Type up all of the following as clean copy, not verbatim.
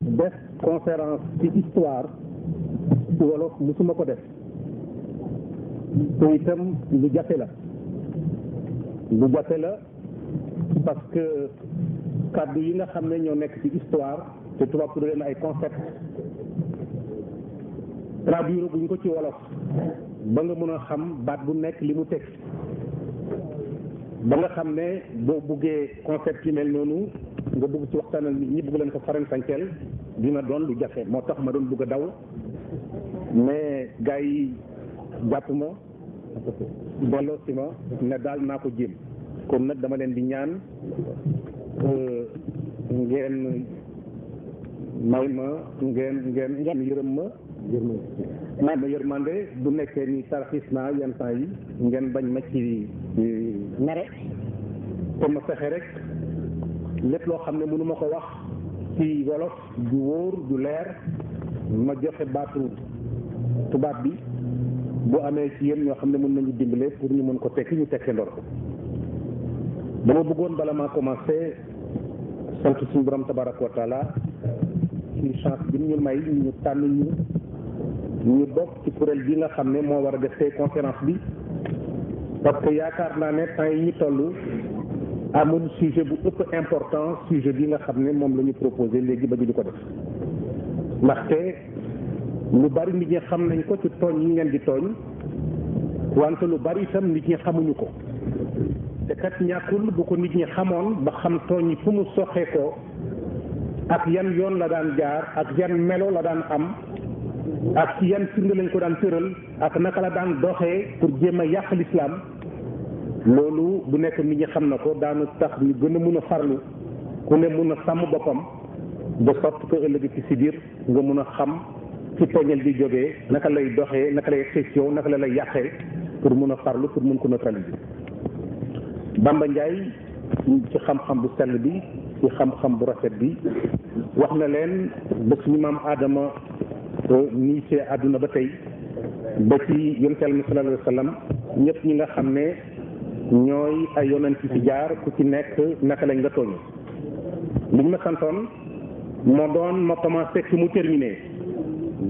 def conférence ci histoire ci wolof musuma ko def te itam lu jafe la parce que kàddu yi nga xam ne ñoo nekk ci histoire te tubaab tuddee leen ay concept traduire buñ ko ci wolof ba nga mën a xam baat bu nekk li mu teg ba nga xam ne boo buggee concept yi mel noonu nga bugg ci waxtaanal nit ñi bugg leen ko faram-fàcceel dina doon lu jafe moo tax ma doon bugg a daw mais gars yi jàpp ma delloo si ma ne daal naa ko jéem kon nag dama leen di ñaan ngeen may ma ngeen yërëm ma may ma yërmande bu nekkee ni tarxiis naa yenn temps yi ngeen bañ ma ci mere te ma fexe rek lépp loo xam ne mënu ma ko wax ci wolof du wóor du leer ma joxe baatu tubaab bi bu amee ci yéen ñoo xam ne mën nañu dimbale pour ñu mën ko tekki ñu tekkee ndor ko dama bëggoon bala maa commencé sant suñu borom tabaraka wa taala ci chance bi ñu may ñu tànn ñu bokk ci kuréel bi nga xam ne moo war a def tey conférence bi parce que yaakaar naa ne temps yi ñu toll amul sujet bu ëpp important sujet bi nga xam ne moom la ñu proposé léegi ba ñu di ko def ndaxte lu bari nit ñi xam nañ ko ci tooñ yi ngeen di tooñ wante lu bari itam nit ñi xamuñu ko te kat ñàkkul bu ko nit ñi xamoon ba xam tooñ yi fu mu soxee ko ak yan yoon la daan jaar ak yan melo la daan am ak ci yan firnde lañ ko daan tëral ak naka la daan doxee pour jéem a yàq lislaam loolu bu nekk nit ñi xam na ko daanu tax ñu gën a mun a farlu ku ne mun a sàmm boppam de sorte que ëllëg ci si biir nga mun a xam ci tooñal di jógee naka lay doxee naka lay exception naka la lay yàqee pour mun a farlu pour mun ko neutraliser. Bamba Ndiaye ci xam-xam bu sell bi ci xam-xam bu rafet bi wax na leen ba suñu maam Adama nii see àdduna ba tey ba ci yonent Yàlla sallallahu alayhi wa sallam ñëpp ñi nga xam ne ñooy ay yonent ci jaar ku ci nekk naka lañ nga tooñu liñ ma santoon moo doon ma commencé fi mu terminé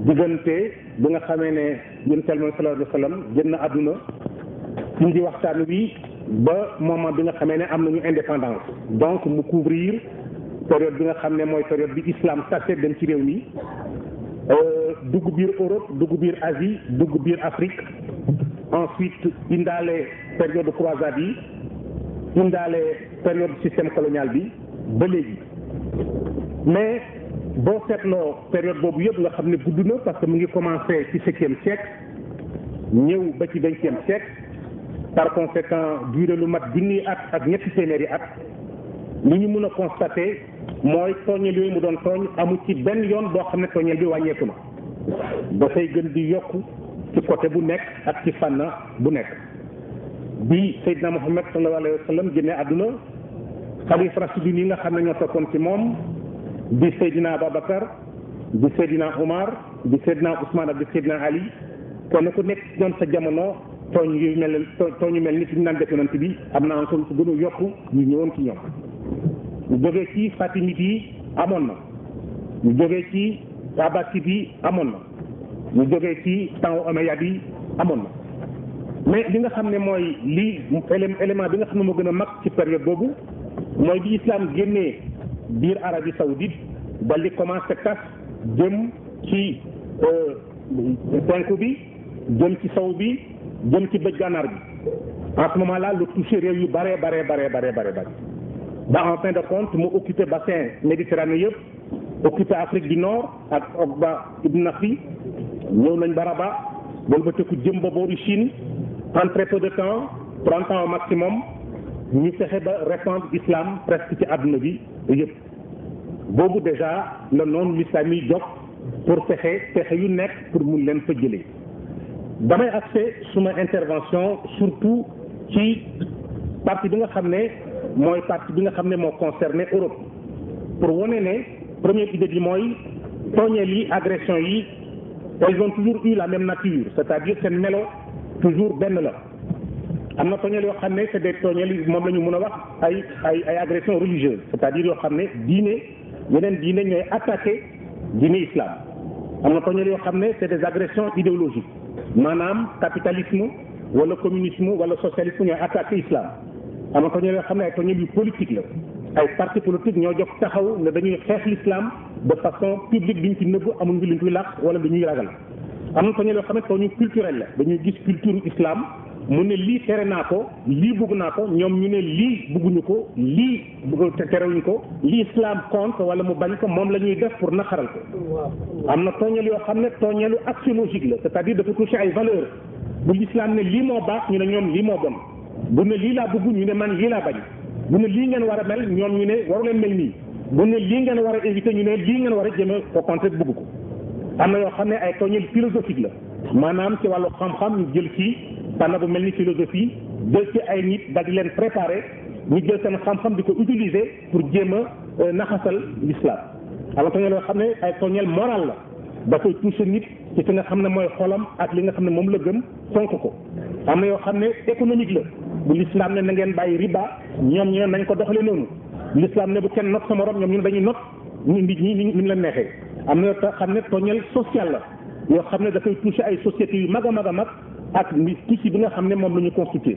diggante bi nga xamee ne yonent Yàlla sallallahu alayhi wa sallam génn àdduna indi waxtaan wi ba moment bi nga xamee ne am nañu indépendance donc mu couvrir période bi nga xam ne mooy période bi islam tase dem ci réew mi dugg biir Europe dugg biir Asie dugg biir Afrique ensuite indaale période croisade yi indaale période système colonial bi ba léegi mais boo seetloo période boobu yëpp nga xam ne gudd na parce que mu ngi commencé ci 7e siècle ñëw ba ci 20e siècle par conséquent durée lu mat junniy at ak ñetti téeméeri at li ñu mën a constater mooy tooñeel yooyu mu doon tooñ amu ci benn yoon boo xam ne tooñeel bi wàññeeku na dafay gën di yokku ci côté bu nekk ak ci fànn bu nekk bi Seydina Muhammad sallallahu alayhi wa sallam génne àdduna xalifa rashidin yi nga xam ne ñoo toppoon ci moom di Seydina Ababacar di Seydina Omar di Seydina Ousmane ak di Seydina Ali kenn ku nekk ñoom sa jamono tooñ yu mel ni fi ñu naan def yonent bi am na encore su gën a yokku ñu ñëwoon ci ñoom ñu jógee ci fatimite yi amoon na ñu jógee ci abbaside yi amoon na ñu jógee ci temps omeyyade yi amoon na mais li nga xam ne mooy lii élément bi nga xam ne moo gën a mag ci période boobu mooy bi islam génnee biir Arabie Saoudite dal di commencé tas jëm ci penku bi jëm ci sow bi jëm ci bëj gànnaar bi en ce moment là lu touché réew yu bare ba en fin de compte mu occupé bassin méditerranée yëpp occupé Afrique du Nord ak Okba Ibn Nafi ñëw nañ ba Rabat boolu ba tëkku jëm ba booru Chine en très peu de temps 30 ans au maximum ñu fexe ba répandre islam presque ci àdduna bi yëpp boobu déjà la noonu l'islam yi jóg pour fexe yu nekk pour mun leen fa jëlee damay axé suma intervention surtout ci partie bi nga xam ne mooy partie bi nga xam ne moo concerné Europe pour wane ne première idée bi mooy tooñeel yi agression yi elles ont toujours eu la même nature c'est-à-dire seen melo toujours benn la am na tooñeel yoo xam ne c'est des tooñeel moom la ñu mën a wax ay agression religieuse c'est-à-dire yoo xam ne diine yeneen diine ñooy attaqué diine islam. am na tooñeel yoo xam ne c'est des agressions idéologiques maanaam capitalisme wala communisme wala socialisme ñooy attaqué islam. am na tooñeel yoo xam ne ay tooñeel yu politique la ay parti politique ñoo jóg taxaw ne dañuy xeex l'islam de façon publique duñ ci nëbb amul ngi luñ koy làq wala lu ñuy ragal. am na tooñeel yoo xam ne tooñu culturel la dañuy gis culture islam mu ne lii tere naa ko lii bëgg naa ko ñoom ñu ne lii bëgguñu ko lii terewuñ ko lii islam contre wala mu bañ ko moom la ñuy def pour naqaral ko. am na tooñeel yoo xam ne tooñeelu axiologique la c'est-à-dire dafa toucher ay valeurs bu l'islam ne lii moo baax ñu ne ñoom lii moo bon bu ne lii laa bëgg ñu ne man lii laa bañ bu ne lii ngeen war a mel ñoom ñu ne waru leen mel nii bu ne lii ngeen war a éviter ñu ne lii ngeen war a jëme au contraire bëgg ko. am na yoo xam ne ay tooñeel philosophique la maanaam ci wàllu xam-xam ñu jël ci fànn bu mel ni philosophie jël ci ay nit daal di leen préparer ñu jël seen xam-xam di ko utiliser pour jéem a naxasal l'islam. am na tooñeel yoo xam ne ay tooñeel moral la dafay toucher nit ci fi nga xam ne mooy xolam ak li nga xam ne moom la gëm fonk ko. am na yoo xam ne économique la bu l'islam ne na ngeen bàyyi riba ñoom ñu ne nañ ko doxalee noonu l'islam ne bu kenn not sa morom ñoom ñu ne dañuy not nit ñi ni leen neexee. am na yoo xam ne tooñeel social la yoo xam ne dafay toucher ay sociétés yu mag a mag a mag ak tissu bi nga xam ne moom la ñu constitué.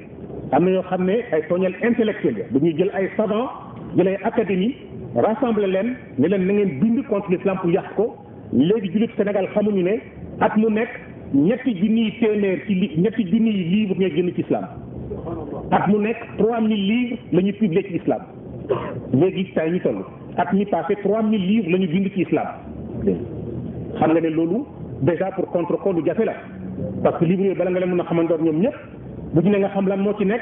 am na yoo xam ne ay tooñeel intellectuel la dañuy jël ay savants jël ay académie rassembler leen ne leen na ngeen bind contre l'islam pour yàq ko. léegi jullit Sénégal xamuñu ne at mu nekk ñetti junniy téeméer ci ñetti junniy livres ñooy génn ci islam at mu nekk 3000 livres la ñu publié ci islam léegi tay ñu toll at mi passé 3000 livres la ñu bind ci islam xam nga ne loolu déjà pour contre ko lu jafe la parce que livres yooyu bala nga leen mën a xamandoor ñoom ñëpp bu ñu ne nga xam lan moo ci nekk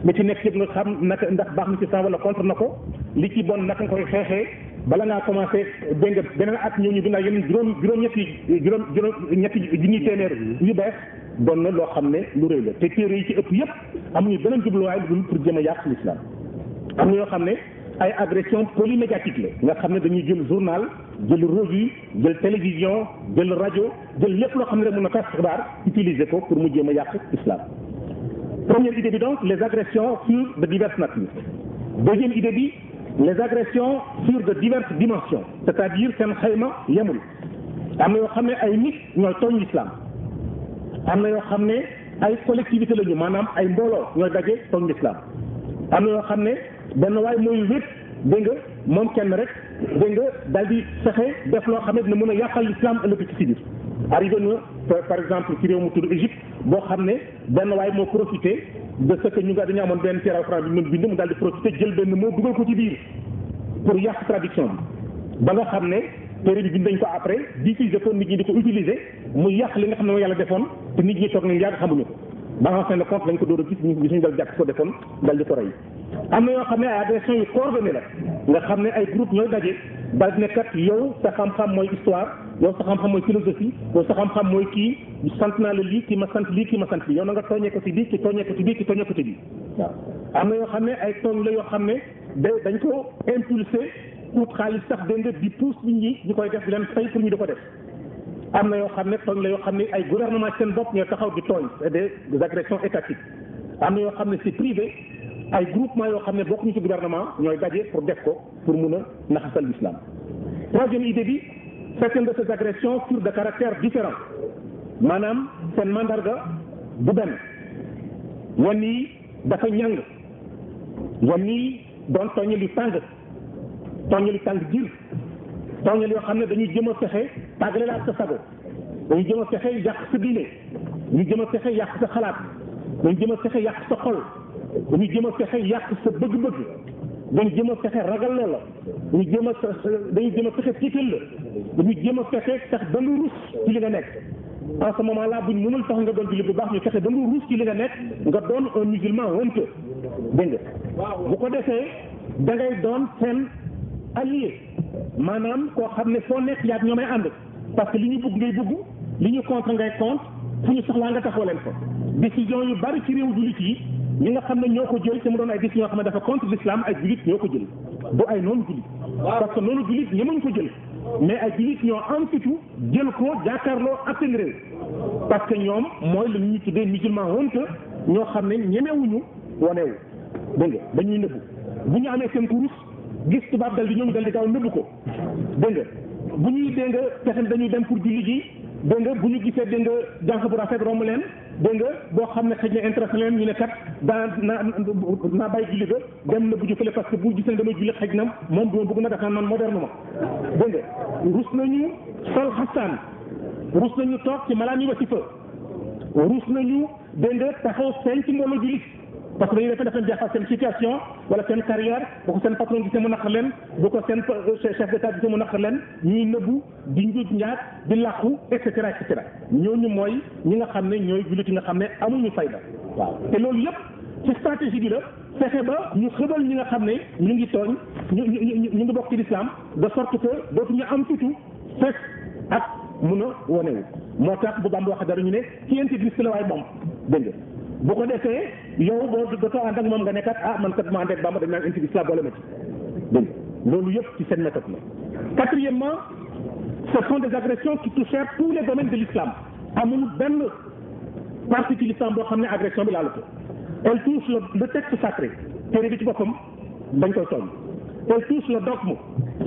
li ci nekk yëpp nga xam naka ndax baax na ci islam wala contre na ko li ci bon naka nga koy xeexee bala ngaa commencé dégg nga beneen at ñëw ñu bindaa yeneen juróom-ñetti junniy téeméer yu bees doon na loo xam ne lu rëy la te téere yi ci ëpp yëpp amuñu beneen jubluwaay lu dul pour jéem a yàq l'islam. am na yoo xam ne ay agression polymédiatique la nga xam ne dañuy jël journal jël revue jël télévision jël rajo jël lépp loo xam ne rek mën a tas xibaar utiliser ko pour mu jéem a yàq islam. Première idée bi donc les agressions sur de diverses natures. Deuxième idée bi les agressions sur de diverses dimensions c'est-à-dire seen xayma yemul am na yoo xam ne ay nit ñooy tooñ l'islam am na yoo xam ne ay collectivité la ñu maanaam ay mbooloo ñooy daje tooñ l'islam am na yoo xam ne benn waay mooy wét dégg nga moom kenn rek dégg nga daal di fexe def loo xam ne dina mën a yàqal l'islam ëllëg ci biir. arrivé na par exemple ci réew mu tudd Égypte boo xam ne benn waay moo profité de ce que ñu nga dañu amoon benn téere alxuraan bi mën bind mu daal di profité jël benn moo dugal ko ci biir pour yàq traduction bi ba nga xam ne téere bi bind nañ ko après diffuser ko nit ñi di ko utiliser mu yàq li nga xam ne mooy yàlla defoon te nit ñi toog nañ yàgg xamuñu ko ba en fin de compte lañ ko door a gis ñu suñu dal jàpp ko defoon dal di ko rey. am na yoo xam ne ay agressions yu coordonnées la nga xam ne ay groupe ñooy daje daal di ne kat yow sa xam-xam mooy histoire yow sa xam-xam mooy philosophie yow sa xam-xam mooy kii sant naa la lii ki ma sant lii ki ma sant lii yow na nga tooñee ko ci bii ki tooñee ko ci bii ki tooñee ko ci bii waaw. am na yoo xam ne ay tooñ la yoo xam ne dañ ko impulsé pour xaalis sax dégg nga di pousse nit ñi ñu koy def di leen fay pour ñu di ko def. am na yoo xam ne tooñ la yoo xam ne ay gouvernement seen bopp ñooy taxaw di tooñ c'est des agressions étatiques. am na yoo xam ne c'est privé ay groupement yoo xam ne bokkuñu ci gouvernement ñooy daje pour def ko pour mun a naxasal l'islam. Troisième idée bi certaines de ces agressions furent de caractère différent maanaam seen mandarga bu benn wan yi dafa ñàng wan yi doon tooñal yu tàng jir tooñal yoo xam ne dañuy jëm a fexe tàggale la ak sa sago dañuy jëm a fexe yàq sa diine dañuy jëm a fexe yàq sa xalaat dañuy jëm a fexe yàq sa xol dañuy jëm a fexe yàq sa bëgg-bëgg dañuy jëm a fexe ragal loola dañuy jëm a fexe tiital la dañuy jëm a fexe tax ba nga rus ci li nga nekk en ce moment là buñ mënul tax nga doon jullit bu baax ñu fexe ba nga rus ci li nga nekk nga doon un musulman honteux dégg nga bu ko defee da ngay doon seen allié maanaam koo xam ne foo nekk yaag ñoomay ànd parce que li ñu bëgg ngay bëgg li ñu contre ngay contre fu ñu soxlaa nga taxaw leen fa décision yu bari ci réew jullit yi ñi nga xam ne ñoo ko jël te mu doon ay décision yoo xam ne dafa contre l'islam ay jullit ñoo ko jël du ay noonu jullit parce que noonu jullit ñemuñ ko jël mais ay jullit ñoo am fitu jël ko jàkkaarloo ak seen réew parce que ñoom mooy lu ñu tuddee musulman honteux ñoo xam ne ñemewuñu waneewu dégg nga dañuy nëbbu bu ñu amee seen kurus gis tubaab dal di ñëw dal di gaaw nëbbu ko dégg nga bu ñuy dégg nga fexe dañuy dem pour julli ji dégg nga bu ñu gisee dégg nga jànq bu rafet romb leen dégg nga boo xam ne xëy na intéressé leen ñu ne kat naa bàyyi julli ga dem na bu jëfale parce que bu gisee damay julli xëy na moom du ma bëgg na def man moderne ma dégg nga rus nañu sol xastaan rus nañu toog ci malaan yi wasifa rus nañu dégg nga taxaw seen ci mbooloo julli parce que dañuy def leen jeexal seen situation wala seen carrière bu ko seen patron gisee mu naqar leen bu ko seen chef d'état gisee mu naqar leen ñuy nëbbu di njuuj njaat di làqu et cetera et cetera ñooñu mooy ñi nga xam ne ñooy jullit yi nga xam ne amuñu fayda waaw te loolu yëpp ci stratégie bi la fexe ba ñu xëbal ñi nga xam ne ñu ngi tooñ ñu ngi bokk ci l'islam de sorte que dootuñu am tutu fes ak mun a wonewu moo tax bu Bamba wax dara ñu ne ci intégriste la waaye moom dégg nga bu ko defee yow boo dootoo ànd ak moom nga nekkat man kat ma ànd ak Bamba dañ naan intégriste la boole ma ci dégg loolu yëpp ci seen méthode la. Quatrièmement, ce sont des agressions qui touchent tous les domaines de l'islam amul benn partie ci l'islam boo xam ne agression bi laalu ko elle touche le texte sacré téere bi ci boppam dañ koy tooñ elle touche le dogme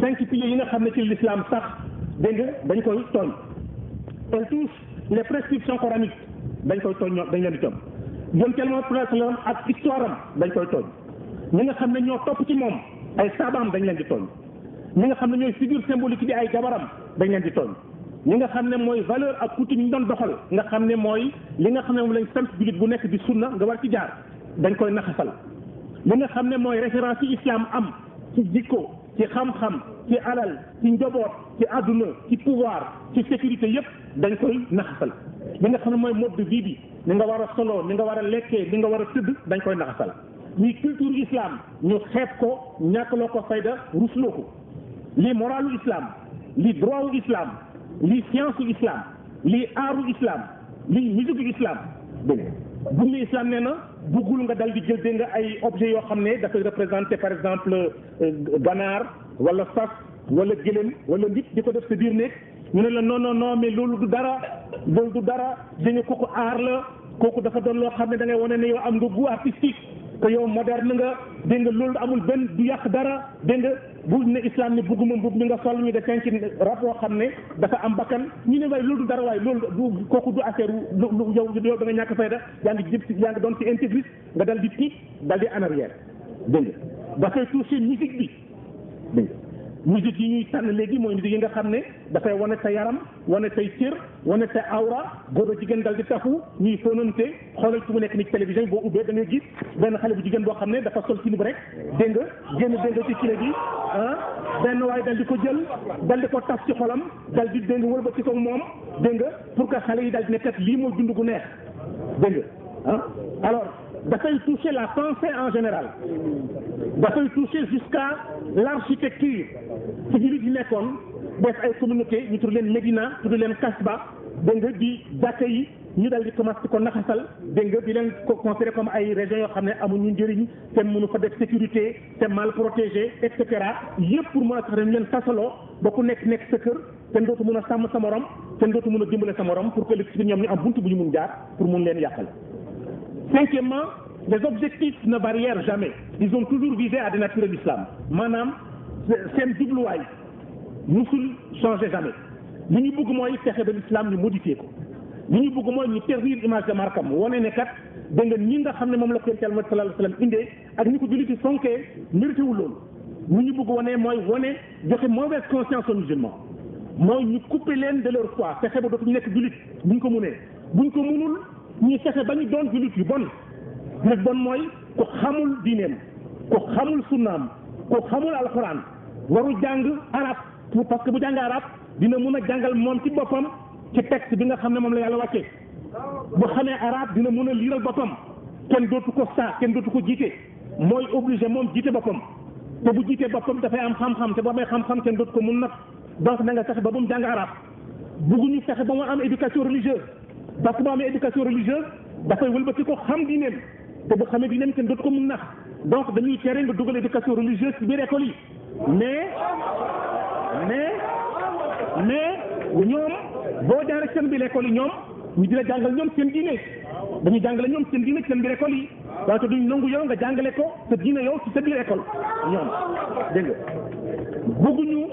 5 piliers yi nga xam ne ci l'islam sax dégg nga dañ koy tooñ elle touche les prescriptions coraniques dañ koy tooñ ñoom dañ leen di tooñ yoon tellement sallam ak histoire am dañ koy tooñ ñi nga xam ne ñoo topp ci moom ay saabaam dañ leen di tooñ ñi nga xam ne ñooy figure symbolique di ay jabaram dañ leen di tooñ ñi nga xam ne mooy valeur ak coutume ñu doon doxal nga xam ne mooy li nga xam ne moom lañ sant jullit bu nekk di sunna nga war ci jaar dañ koy naxasal li nga xam ne mooy référence ci islam am ci jikko ci xam-xam ci alal ci njaboot ci àdduna ci pouvoir ci sécurité yépp dañ koy naxasal li nga xam ne mooy mode de vie bi ni nga war a solo ni nga war a lekkee ni nga war a tëdd dañ koy naxasal lii culture islam ñu xeeb ko ñàkkaloo ko fayda rusloo ko lii moralu islam lii droitu islam lii science u islam lii aaru islam lii musique islam dégg bu ñu islam nee na buggul nga dal di jël dégg nga ay objets yoo xam ne dafay représenter par exemple ganaar wala fas wala gëlëm wala nit di ko def sa biir néeg ñu ne la non non non mais loolu du dara dégg nga kooku aar la kooku dafa doon loo xam ne da ngay wane ne yow am nga goût artistique que yow moderne nga dégg nga loolu amul benn du yàq dara dégg nga bu ne islam ni bugguma mbub mi nga sol ñu def ci rab yoo xam ne dafa am bakkan ñu ne waaye loolu du dara waaye loolu du kooku du affaire yow da nga ñàkk fayda yaa ngi doon ci intégriste nga dal di tiit dal di en arrière dégg nga dafay toucher musique bi dégg nga musique yi ñuy tànn léegi mooy musique yi nga xam ne dafay wane sa yaram wane say cër wane sa awra góor a jigéen dal di tafu ñuy fóonante xoolal ci mu nekk ni ci télévision boo ubbee da ngay gis benn xale bu jigéen boo xam ne dafa sol ci rek dégg nga génn dégg nga ci kile bi benn waaye dal di ko jël dal di ko tas ci xolam dal di dégg nga wëlba ci ko moom dégg nga pour que xale yi dal di nekkat lii mooy dund gu neex dégg nga alors dafay toucher la pensée en général dafay toucher jusqu'à l'architecture ci jullit yi nekkoon def ay communauté ñu tudd leen Médina tudd leen Kasba dégg nga di jàkka yi ñu dal di commencé ko naxasal dégg nga di leen ko considéré comme ay régions yoo xam ne amuñu njëriñ te mënu fa def sécurité te mal protégé et cetera yëpp pour mën a tax dañu leen tasaloo ba ku nekk sa kër te dootu mën a sàmm sa morom te dootu mën a dimbale sa morom pour que li ñoom ñu am buntu bu ñu mun jaar pour mun leen yàqal. Cinquièmement, les objectifs ne varièrent jamais. Ils ont toujours visé à dénaturer l'islam. Maanaam seen jubluwaay musul changé jamais. li ñu bëgg mooy fexe ba l'islam ñu modifié ko. li ñu bëgg mooy ñu ternir image de markam wane ne kat dégg nga ñi nga xam ne moom la ko Yonent sallallahu alayhi wa sallam indee ak ñi ko julliti fonkee mérité wul loolu. li ñu bëgg wane mooy wane joxe mauvaise conscience aux musulmans mooy ñu couper leen de leur foi fexe ba dootuñu nekk jullit buñ ko mënee buñ ko mënul. ñuy fexe ba ñu doon jullit yu bon jullit bon mooy ku xamul diineem ku xamul sunnaam ku xamul alxuraan waru jàng arab parce que bu jàng arab dina mun a jàngal moom ci boppam ci texte bi nga xam ne moom la yàlla wàccee bu xamee arab dina mun a liiral boppam kenn dootu ko kenn dootu ko jiite mooy obligé moom jiite boppam te bu jiitee boppam dafay am xam-xam te bu amee xam-xam kenn dootu ko mun nag donc na nga fexe ba mu jàng arab bugguñu fexe ba mu am éducation religieuse parce que boo amee éducation religieuse dafay wëlbati ko xam diineem te bu xamee diineem kenn dootu ko mun nax donc dañuy tere nga dugal éducation religieuse ci biir école yi mais ñoom boo jaaree seen biir école yi ñoom ñu di la jàngal ñoom seen diine dañuy jàngale ñoom seen diine ci seen biir école yi wante duñ nangu yow nga jàngale ko sa diine yow ci sa biir école ñoom dégg nga bëgguñu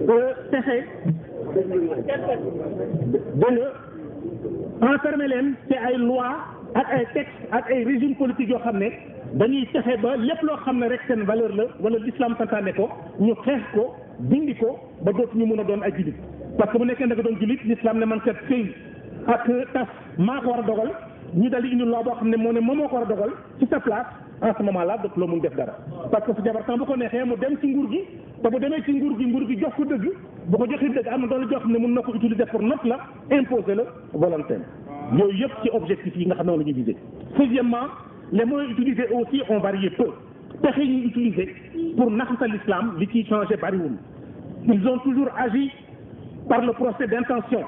fexe dégg nga enfermer leen ci ay loi ak ay texte ak ay régime politique yoo xam ne dañuy fexe ba lépp loo xam ne rek seen valeur la wala l'islam santaane ko ñu xeex ko dindi ko ba dootuñu mën a doon ay jullit parce que bu nekkee da nga doon jullit l'islam ne man kat sëy ak tas maa ko war a dogal ñu dal di indi loi boo xam ne moo ko war a dogal ci sa place en ce moment là dootu loo mun def dara parce que su jabar temps bu ko neexee mu dem ci nguur gi te bu demee ci nguur gi jox ko dëgg bu ko joxee dëgg am na doole jox xam ne mun na ko utiliser pour not la imposer la volontaire yooyu yëpp ci objectif yi nga xam ne moom la ñuy viser. Deuxièmement, les moyens utilisés aussi ont varié peu pexe yi ñuy utiliser pour naxasal l'islam li ciy changé bariwul. Ils ont toujours agi par le procès d'intention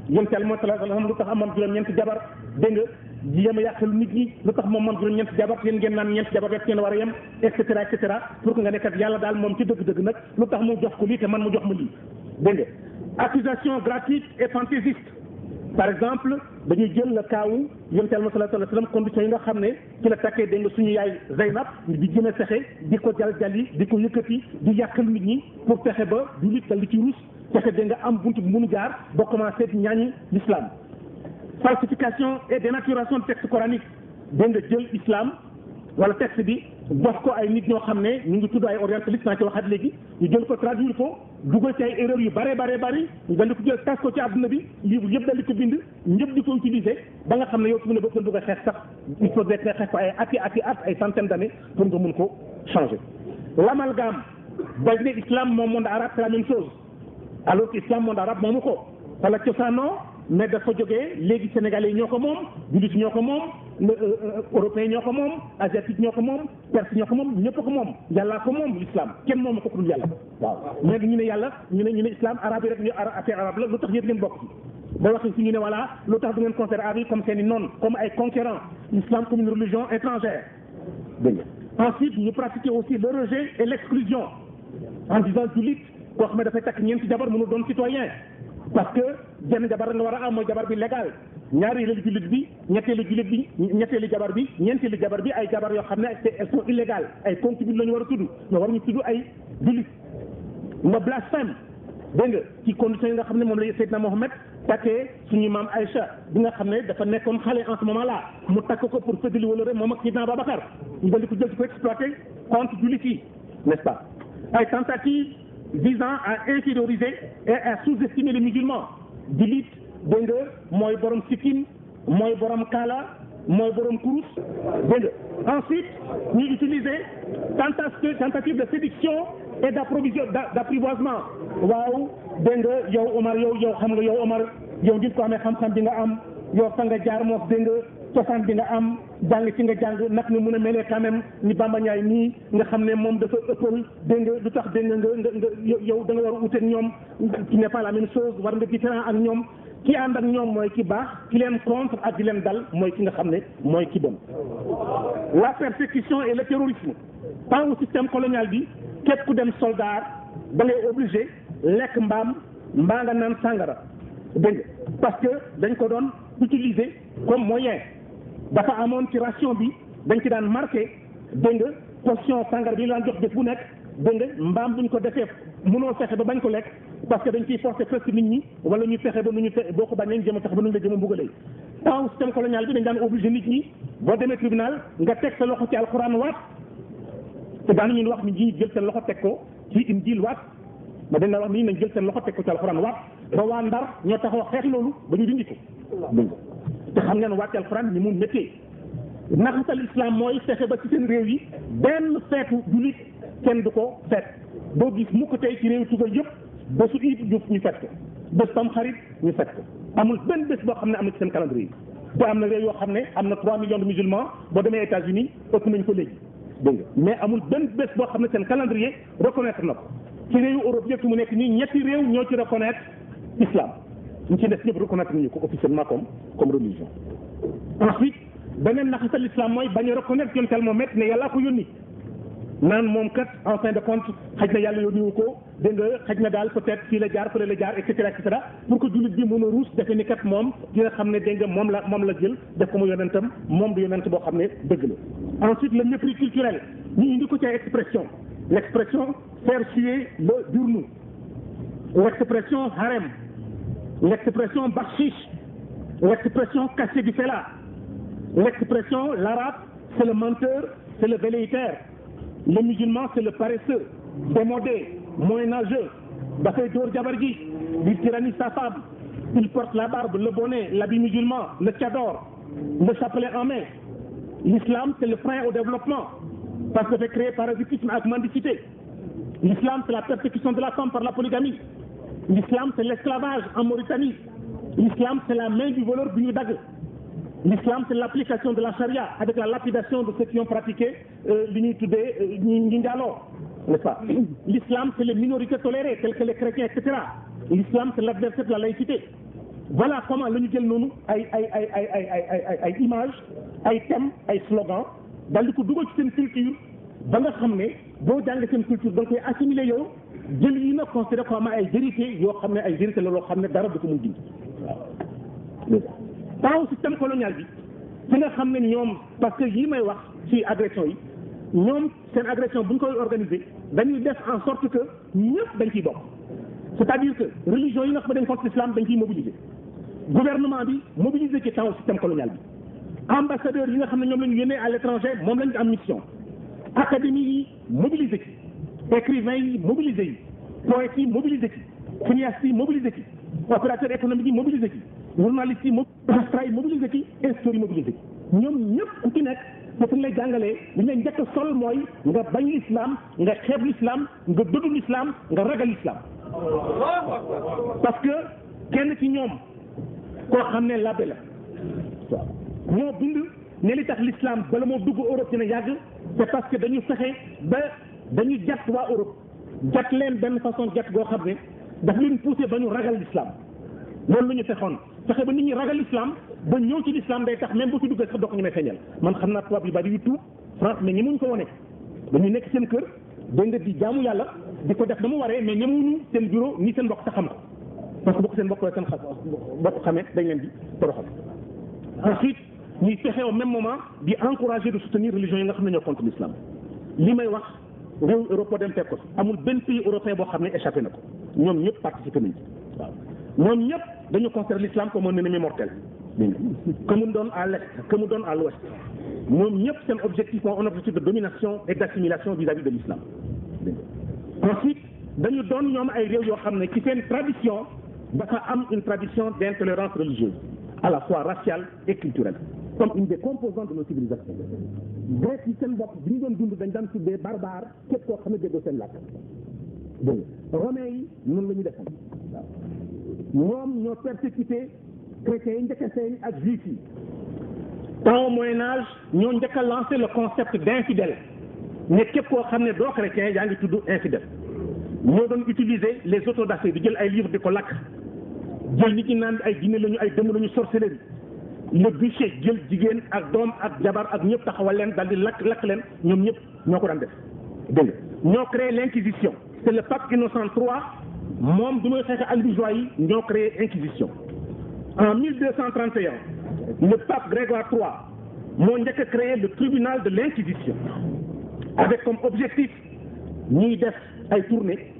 yéen tel moo tala lu tax amoon juróom-ñeenti jabar dégg nga yéem a yàqal nit ñi lu tax moom man juróom-ñeenti jabar yéen ngeen naan ñeenti jabar rek ngeen war a yem et cetera pour que nga nekkat yàlla daal moom ci dëgg-dëgg nag lu tax mu jox ko lii te man mu jox ma lii dégg nga accusation gratuite et fantaisiste. Par exemple dañuy jël le cas wu yonent Yàlla sallallahu alayhi wa sallam conditions yi nga xam ne ci la takkee dégg nga suñu yaay Zeynab di gën a fexe di ko jal-jali di ko yëkkati di yàqal nit ñi pour fexe ba du nit dal di ci ruus fexe dégg nga am buntu bu mënu jaar ba commencé di ñaañi l'islam. Falsification et dénaturation de texte coranique dégg nga jël islam wala texte bi jox ko ay nit ñoo xam ne ñu ngi tudd ay orientalistes naa ci waxaat léegi ñu jël ko traduire ko dugal ci ay erreurs yu bari ñu dal di ko jël tas ko ci àdduna bi livre yëpp dal di ko bind ñëpp di ko utiliser ba nga xam ne yow su mu ne ba ko bëgg a xeex sax il faut que nga xeex ko ay ati ay centaines d'années pour nga mun ko changer. L'amalgame dañ ne islam moom monde arabe c'est la même chose alors que islam monde arabe moomu ko wala cosaanoo mais dafa jógee léegi sénégalais yi ñoo ko moom jullit ñoo ko moom européens ñoo ko moom asiatique ñoo ko moom perse ñoo ko moom ñëpp ko moom yàllaa ko moom l'islam kenn moom ko dul yàlla waaw léegi ñu ne yàlla ñu ne islam arabe yi rek ñu affaire arabe la lu tax yéen ngeen bokk ci boo waxee si ñu ne voilà lu tax du ngeen considérer arabe yi comme seen i noonu comme ay conquérants l'islam comme une religion étrangère dégg nga ensuite ñu pratiquer aussi le rejet et l'exclusion en disant jullit koo xam ne dafay takk ñeenti jabar mënu doon citoyen parce que jenn jabar nga war a am mooy jabar bi légal ñaareelu jullit bi ñetteelu jabar bi ñeenteelu jabar bi ay jabar yoo xam ne elles sont illégales ay concubines la ñu war a tudd ñoo war ñu tudd ay jullit le blasphème dégg nga ci conditions yi nga xam ne moom la Seydina Mohamed takkee suñu maam Aïcha bi nga xam ne dafa nekkoon xale en ce moment là mu takk ko pour fëddali wala rek moom ak Seydina Babacar ñu dal di ko jël di ko exploiter contre jullit yi n'est-ce pas ay tentatives visant à inférioriser et à sous-estimer les musulmans jullit dégg nga mooy borom sikkim mooy borom kaala mooy borom kurus dégg nga ensuite ñu utiliser tentative de séduction et d'apprivoisement waaw dégg nga yow Omar yow xam nga yow Omar yow nit ko amee xam-xam bi nga am yow fa nga jaar moos dégg nga cosaan bi nga am jàng ci nga jàng nag nga mën a melee quand même ni Bamba Ndiaye nii nga xam ne moom dafa ëppal dégg nga lu tax dégg nga yow da nga war a uteeg ñoom qui n'est pas la même chose war nga différent ak ñoom ki ànd ak ñoom mooy ki baax ki leen contre ak di leen dal mooy ki nga xam ne mooy ki bon. La persécution et le terrorisme pas au système colonial bi képp ku dem soldat da ngay obligé lekk mbaam mbaa nga naan sàngara dégg nga parce que dañ ko doon utiliser comme moyen dafa amoon ci ration bi dañ ci daan marqué dégg nga portion sàngara bi ñu daan jox bés bu nekk dégg nga mbaam buñ ko defee mënoo fexe ba bañ ko lekk parce que dañ ciy forcer presque nit ñi wala ñu fexe ba nu ñu fexe boo ko bañee jëm a fexe ba nu ñu la jëm a mbugalee temps système colonial bi dañ daan obligé nit ñi boo demee tribunal nga teg sa loxo ci alxuraan waat te daanu ñun wax ni ñi jël seen loxo teg ko ci Injiil waat ma dañ la wax ni nañ jël seen loxo teg ko ci alxuraan waat ba waa Ndar ñoo taxaw xeex loolu ba ñu dindi ko te xam ngeen waat ci alxuraan ni mu méttee naxasal islam mooy fexe ba ci seen réew yi benn feetu jullit kenn du ko feet boo gis mukk tey ci réew tugal yëpp bésu iid ñu fet ko bés tam xarit ñu fet ko amul benn bés boo xam ne am na ci seen calendrier yi te am na réew yoo xam ne am na 3 millions de musulmans boo demee États-Unis ëpp nañ ko léegi dégg nga mais amul benn bés boo xam ne seen calendrier reconnaître na ko ci réewu Europe yëpp mu nekk nii ñetti réew ñoo ci reconnaître islam ñu ci def ñëpp reconnaître nañu ko officiellement comme religion. Ensuite beneen naxasal islam mooy bañ a reconnaître yoon tel Mohamed ne yàllaa ko yónni naan moom kat en fin de compte xaj na yàlla yónniwu ko dégg nga xaj na daal peut-être fii la jaar fële la jaar et cetera pour que jullit bi mën a ruus defe ni kat moom dina xam ne dégg nga moom la jël def ko mu yonentam moom du yonent boo xam ne dëgg la. Ensuite le mépris culturel ñu indi ko ci ay expression l'expression faire suer le journaux l'expression harem, l'expression bakshish, l'expression caché du fela, l'expression l'arabe c'est le menteur, c'est le velléitaire, le musulman c'est le paresseux, démodé, moyenâgeux, dafay dóor jabar ji, il tyrannise sa femme, il porte la barbe, le bonnet, l'habit musulman, le tchador, le chapelet en main. L'islam c'est le frein au développement parce que c'est créé parasitisme ak mendicité. L'islam c'est la persécution de la femme par la polygamie. L'islam c'est l'esclavage en Mauritanie. L'islam c'est la main du voleur bu ñu dagg. L'islam c'est l'application de la charia avec la lapidation de ceux qui ont pratiqué li ñuy tuddee ñi njaaloo, n'est-ce pas? L'islam c'est les minorités tolérées telles que les chrétiens, etc. L'islam c'est l'adversaire de la laïcité. Voilà comment la ñu jël noonu ay images, ay thèmes, ay slogans daal di ko dugal ci seen culture ba nga xam ne boo jàngee seen culture da nga koy assimiler yow jël yi na considéré comme ay vérité yoo xam ne ay vérité la loo xam ne dara du ko mun dindi. waaw taw système colonial bi fi nga xam ne ñoom parce que yi may wax ci agression yi ñoom seen agression bu ñu koy organiser dañuy def en sorte que ñëpp dañ ciy bokk. C'est-à-dire que religion yi nga xam ne dañ contre l'islam dañ ciy mobiliser gouvernement bi mobiliser ci taw système colonial bi ambassadeurs yi nga xam ne ñoom la ñu yónnee à l'étranger moom lañ am mission académie yi mobiliser ci écrivains yi mobiliser yi poètes yi mobiliser ci cinéastes yi mobiliser ci opérateurs économiques yi mobiliser ci journalistes yi magistrat yi mobiliser ci historiens yi mobiliser ci ñoom ñëpp ku ci nekk te lay jàngalee li leen njëkk a sol mooy nga bañ l'islam nga xeeb l'islam nga dëddu l'islam nga ragal l'islam parce que kenn ci ñoom koo xam ne labbe la waaw ñoo bind ne li tax l'islam bala moo dugg Europe dina yàgg c'est parce que dañu fexe ba dañu jàpp waa Europe jàpp leen benn façon jàpp goo xam ne daf leen poussé ba ñu ragal l'islam loolu la ñu fexoon fexe ba nit ñi ragal l'islam ba ñëw ci l'islam day tax même bu ci duggee sax doo ko ñu may feeñal man xam naa tubaab yu bari yu tuub France mais ñemuñu ko wone dañu nekk seen kër dégg nga di jaamu yàlla di ko def na mu waree mais ñemuñu seen bureau ni seen mbokk sa xam ko parce que bokk seen mbokk seen bokk xamee dañ leen di toroxal. Ensuite ñuy fexe au même moment di encourager de soutenir religion yi nga xam ne ñoo contre l'islam li may wax réew Europe dem fekk ko amul benn pays européen boo xam ne échappé na ko ñoom ñëpp participé nañ ci waaw ñoom ñëpp dañu considérer l'islam comme un ennemi mortel que mu doon à l'est que mu doon à l'ouest ñoom ñëpp seen objectif mooy un objectif de domination et d'assimilation vis-à-vis de l'islam. Ensuite dañu doon ñoom ay réew yoo xam ne ci seen tradition dafa am une tradition d'intolérance religieuse à la fois raciale et culturelle comme une des composantes de nos civilisations. Grec yi seen bopp bi ñu doon dund dañ daan tuddee barbare képp koo xam ne déggoo seen làkk dégg nga romains yi noonu la ñu defoon ñoom ñoo persécuté chrétiens yi njëkk a feeñ ak juifs yi. Dans au Moyen Âge ñoo njëkk a lancé le concept d'infidèle ne képp koo xam ne doo chrétien yaa ngi tudd infidèle ñoo doon utiliser les autodafés di jël ay livres di ko lakk jël nit ñi naan ay jinne lañu ay dëmm lañu sorcellerie le bûcher jël jigéen ak doom ak jabar ak ñëpp taxawal leen daal di lakk leen ñoom ñëpp ñoo ko daan def dégg nga ñoo créé l'inquisition c'est le pape Innocent III moom du may xeex albigeois yi ñoo créé inquisition en 1231 le pape Grégoire III moo njëkk a créé le tribunal de l'inquisition avec comme objectif ñuy def ay tournées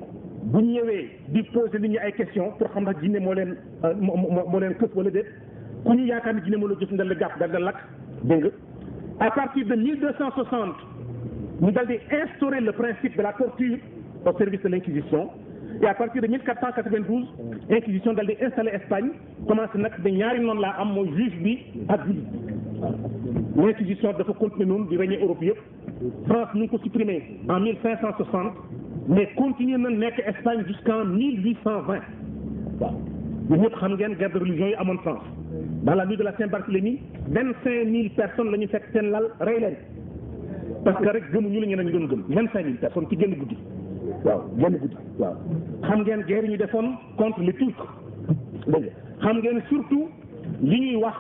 bu ñu ñëwee di poser nit ñi ay questions pour xam ndax jinne moo leen kës wala déet ku ñu yaakaar ne jinne moo la jëf ndal la jàpp dal da lakk dégg nga à partir de 1260 ñu dal di instaurer le principe de la torture au service de l'inquisition et à partir de 1492 inquisition dal di installer Espagne commencé nag da ñaari noonu laa am mooy juge bi ak juge bi l'inquisition dafa continuer noonu di régner Europe yëpp France ñu ngi ko supprimé en 1560 mais continuer na nekk Espagne jusqu'en 1820 waaw ñun ñëpp xam ngeen guerre de religion yi amoon France dans la nuit de la Saint-Barthélemy 25 000 personnes la ñu fekk seen lal rey leen parce que rek gëmuñu la ñu doon gëm 25 000 personnes ci génn guddi waaw génn guddi waaw xam ngeen guerre yi ñu defoon contre les Turcs dégg xam ngeen surtout li ñuy wax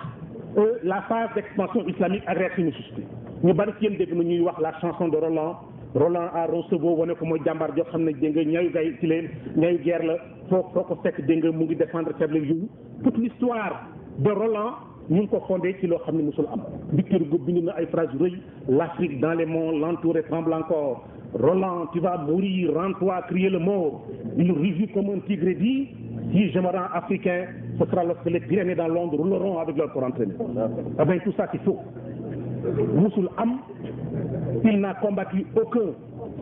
la phase d'expansion islamique ak réaction suscité ñu bari ci yéen dégg na ñuy wax la chanson de Roland à Roncevaux wane ko mooy jàmbaar joo xam ne dégg nga ñaayu gay ci leen ñaayu guerre la foo ko fekk dégg nga mu ngi défendre faible yooyu toute l'histoire de Roland ñu ngi ko fondé ci loo xam ne mosul am Victor Hugo bind na ay phrases yu rëy l'Afrique dans les monts l'entoure et tremble encore Roland, tu vas mourir, rends-toi, crier le mort. Il rugit comme un tigre et dit, si je me rends africain, ce sera lorsque les Pyrénées dans l'onde rouleront avec leur corps entraîné. Eh bien, tout ça, c'est faux. Moussoul Am, il n'a combattu aucun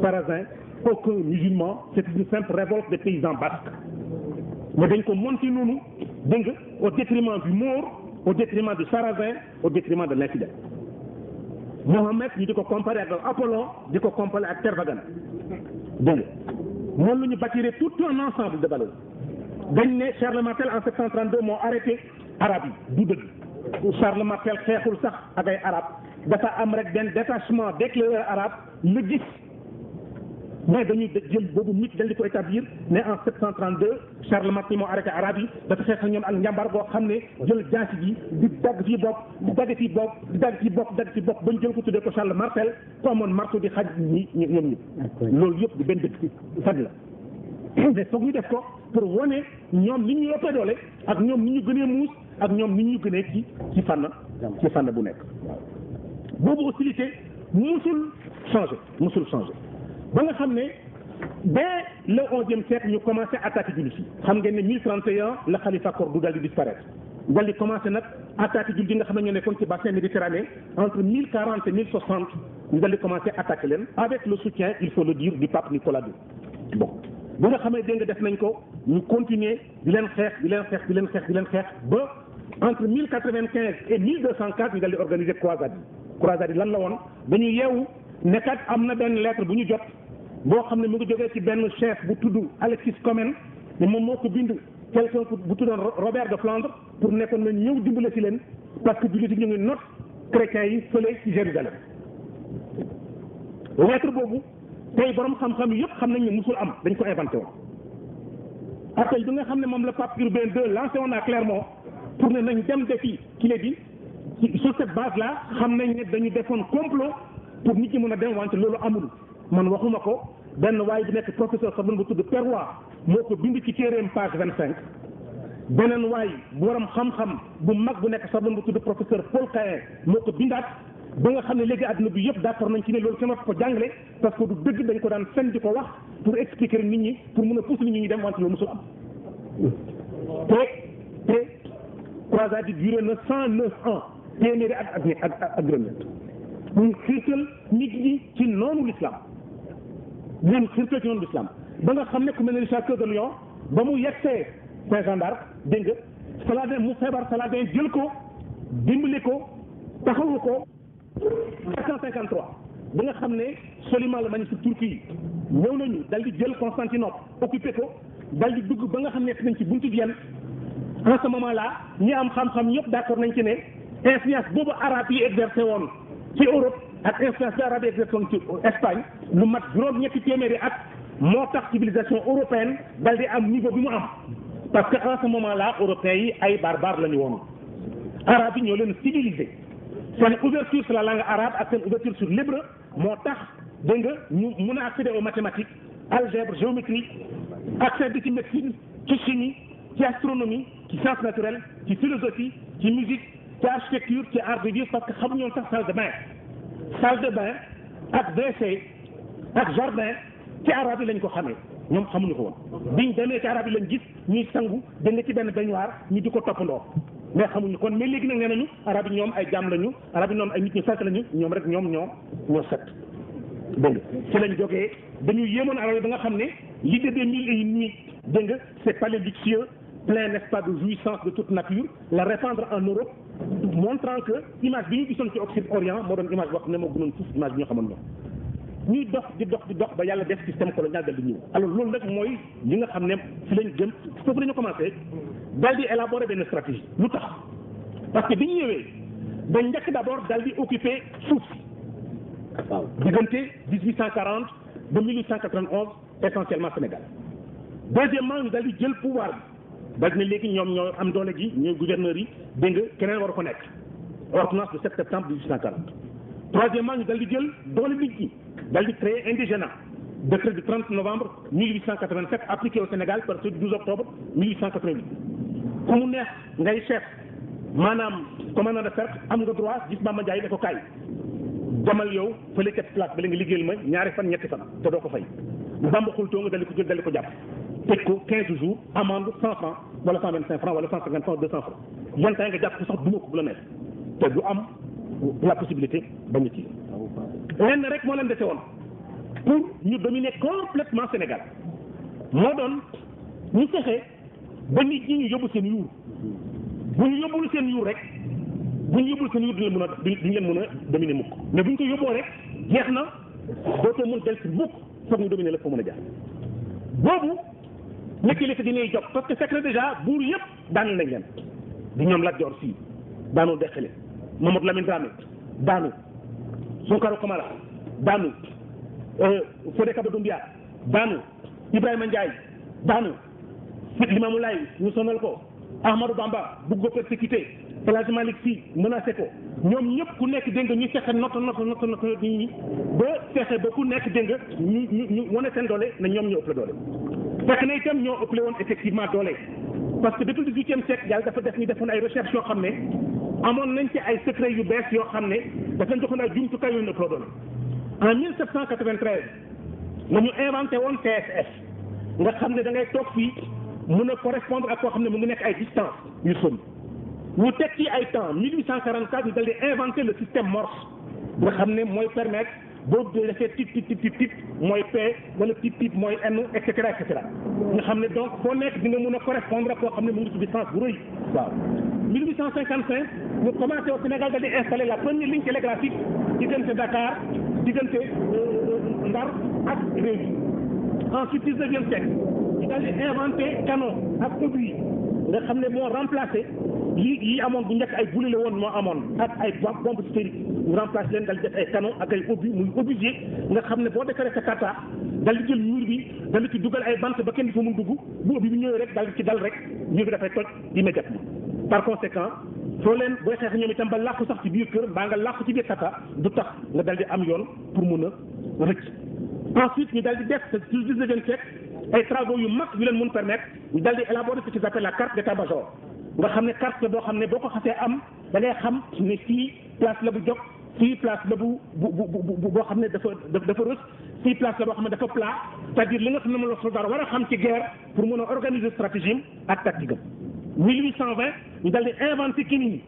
sarrasin, aucun musulman, c'est une simple révolte des paysans basques. Mais dañ ko monté noonu dégg nga au détriment du Maure, au détriment du sarrasin, au détriment de l'infidèle. Mohamed ñu di ko comparé ak Apollon, di ko comparé ak Tervagana. Dégg nga noonu la ñu bâtir tout un ensemble de valeurs. dañ ne Charles Martel en 732 moo arrêté arabe yi du dëgg. Charles Martel xeexul sax ak ay arabe dafa am rek benn détachement d'éclaireurs arabes la gis mais dañuy jël boobu mythe dal di ko établir ne en 732 Charles Martel moo arrêté arabe yi dafa xeex ak ñoom ak njàmbar boo xam ne jël jaasi ji di dagg fii bopp di dagg fii bopp di dagg fii bopp dagg fii bopp ba ñu jël ko tuddee ko Charles Martel ko amoon marteau di xaj ñi ñoom ñi loolu yëpp di benn dëgg fad la mais foog ñu def ko pour wane ñoom ni ñu ëppee doole ak ñoom ni ñu gënee muus ak ñoom ni ñu gënee ci fànn bu nekk boobu hostilité musul changé ba nga xam ne dès le 11e siècle ñu commencé attaquer jullit yi xam ngeen ne 1031 la Khalifa Cordoue dal di disparaître dal di commencé nag attaquer jullit yi nga xam ne ñoo nekkoon ci bassin méditerranéen entre 1040 et 1060 ñu dal di commencé attaquer leen avec le soutien il faut le dire du pape Nicolas II. Bon bu nga xamee dégg nga def nañ ko ñu continuer di leen xeex ba entre 1095 et 1204 ñu dal di organiser croisade yi lan la woon dañu yeewu ne kat am na benn lettre bu ñu jot boo xam ne mu ngi jógee ci benn chef bu tudd Alexis Comnène ne moom moo ko bind quelqu'un bu tuddoon Robert de Flandre pour nekkoon na ñëw dimbale si leen parce que jullit yi ñu ngi not chrétiens yi fële ci Jérusalem lettre boobu tey borom xam-xam yi yëpp xam nañ ne musul am dañ ko inventé woon appel bi nga xam ne moom la pape Urbain II lancé woon à Clermont pour ne nañ dem defi kile bi sur cette base là xam nañ ne dañu defoon complot pour nit ñi mën a dem wante loolu amul man waxuma ko benn waaye bi nekk professeur Sorbonne bu tudd Perrois moo ko bind ci téeréem page 25 beneen waay bu waram xam-xam bu mag bu nekk Sorbonne bu tudd professeur Paul Cahen moo ko bindaat ba nga xam ne léegi àdduna bi yëpp d'accord nañ ci ne loolu kenn wax ko jàngale parce que du dëgg dañ ko daan fen di ko wax pour expliquer nit ñi pour mën a pousser nit ñi dem wante loolu mosul am te croisade yi duré na 109 ans téeméeri ak juróom-ñett ñu xiirtal nit ñi ci noonu l'islam ba nga xam ne ku mel ne Richard Cœur de Lion ba mu yegsee Saint-Jean d'Arc dégg nga Saladin mu feebar Saladin jël ko dimbali ko taxawu ko 453 ba nga xam ne Soliman le Magnifique Turquie ñëw nañu dal di jël Constantinople occupé ko dal di dugg ba nga xam ne nañ ci buntu Vienne en ce moment là ñi am xam-xam ñëpp d'accord nañ ci ne influence boobu arabe yi exercé woon ci Europe ak influence bi arabe yi exercé woon ci Espagne lu mat juróom-ñetti téeméeri at moo tax civilisation européenne dal di am niveau bi mu am parce que en ce moment là européens yi ay barbares la ñu woon arabe yi ñoo leen civilisé seen ouverture sur la langue arabe ak seen ouverture sur l'hébreu moo tax dégg nga ñu mun a accéder aux mathématiques algèbre géométrie accéder ci médecine ci chimie ci astronomie ci sciences naturelles ci philosophie ci musique ci architecture ci art de vivre parce que xamuñu woon sax salle de bain ak WC ak jardin ci arabe yi lañ ko xamee ñoom xamuñu ko woon biñ demee ci arabe yi lañ gis ñuy sangu dégg nga ci benn baignoire ñu di ko toppandoo mais xamuñu kon mais léegi nag nee nañu arabe yi ñoom ay jaam lañu arabe yi ñoom ay nit ñu sant lañu ñoom rek ñoo set dégg nga ci lañ jógee dañu yéemoon arabe yi ba nga xam ne l'idée des mille et une nuits dégg nga c'est palais luxueux plein n'est-ce pas de jouissance de toute nature la répandre en Europe montrant que image bi ñu gisoon ci Occident-Orient moo doon image boo xam ne moo gënoon fuuf image bi ñu xamoon ñoom ñuy dox di dox ba yàlla def système colonial dal di ñëw alors loolu nag mooy li nga xam ne fi lañ jëm foofu la ñu commencé dal di élaborer benn stratégie lu tax parce que bi ñu ñëwee dañ njëkk d'abord dal di occuper suuf waaw diggante 1840 ba 1891 essentiellement Sénégal deuxièmement ñu dal di jël pouvoir bi dal ne léegi ñoom ñoo am doole gi ñooy gouverneurs yi dégg nga keneen war ko nekk ordonnance du 7 septembre 1840 troisièmement ñu dal di jël doole nit ñi dal di créer indigénat décret du 30 novembre 1887 appliqué au Sénégal par le 12 octobre 1888 ku mu neex ngay chef maanaam commandant de cercle am nga droit gis Bamba Ndiaye ne ko kaay demal yow fële ca place ba la nga liggéeyal ma ñaari fan ñetti fan te doo ko fay Bamba xultoo nga dali ko jël dali ko jàpp tëj ko 15 jours amende 100 francs wala 125 francs wala 150 francs 200 francs yenn temps nga jàpp ko sax duma ko bu la neex te du am la possibilité bañ ci lenn rek moo leen dese woon pour ñu dominer complètement Sénégal moo doon ñu fexe ba nit ñi ñu yóbbu seen yuur bu ñu yóbbul seen yuur rek bu ñu yóbbul seen yuur duñ leen mën a dominer mukk mais bu ñu ko yóbboo rek jeex na dootoo mën del si mukk foog ñu dominer la foo mën a jaar boobu nekk kilifa dinay jóg parce que fekk na déjà buur yëpp daanu nañ leen di ñoom Lat Joor fii daanu Deqale Mamadou Lamine Dramé daanu Sonkaro Kamara daanu Fodé Kaba Doumbia daanu Ibrahima Ndiaye daanu Limamou Laye ñu sonal ko Ahmadou Bamba bugg ko persécuté El Hadji Malick Sy menacé ko ñoom ñëpp ku nekk dégg nga ñu fexe not nit ñi ba fexe ba ku nekk dégg nga ñu wane seen doole ne ñoom ñoo ëpp la doole fekk na itam ñoo ëppale woon effectivement doole parce que depuis le 18e siècle yàlla dafa def ñu defoon ay recherche yoo xam ne amoon nañ ci ay secret yu bees yoo xam ne daf leen joxoon ay jumtukaay yu ëpp la doole en 1793 la ñu inventé woon TSS nga xam ne da ngay toog fii mën a correspondre ak koo xam ne mu ngi nekk ay distance yu sori ñu teg ci ay temps 1844 ñu dal di inventé le système Morse nga xam ne mooy permettre boo defee tit mooy P wala tit mooy N et cetera nga xam ne donc foo nekk di nga mën a correspondre ak koo xam ne mu ngi ci distance bu rëy waaw 1855 ñu commencé au Sénégal dal di installer la première ligne télégraphique diggante Dakar diggante Ndar ak Réew ensuite 19e siècle ñu dal di inventé canon ak obus nga xam ne moo remplacé yi amoon bu njëkk ay boulet la woon moo amoon ak ay bombe sphérique ñu remplacé leen dal di def ay canon ak ay obus muy obusier nga xam ne boo defaree sa kata dal di jël mur bi dal di ci dugal ay bant ba kenn di fa mun dugg bu obus bi ñëwee rek dal di ci dal rek mur bi dafay toj immédiatement par conséquent soo leen booy xeex ñoom itam ba làqu sax ci biir kër mbaa nga làqu ci biir kata du tax nga dal di am yoon pour mun a rëcc ensuite ñu dal di def ci 19e siècle ay travaux yu mag yu leen mun permettre ñu dal di élaborer ce qu'ils appellent la carte d'état-major nga xam ne carte boo xam ne boo ko xasee am da ngay xam ne fii place la bu jóg fii place la bu boo xam ne dafa rës fii place la boo xam ne dafa plat c'est-à-dire li nga xam ne moom la soldat war a xam ci guerre pour mën a organiser stratégie ak tactique am 1820 ñu dal di inventé quinine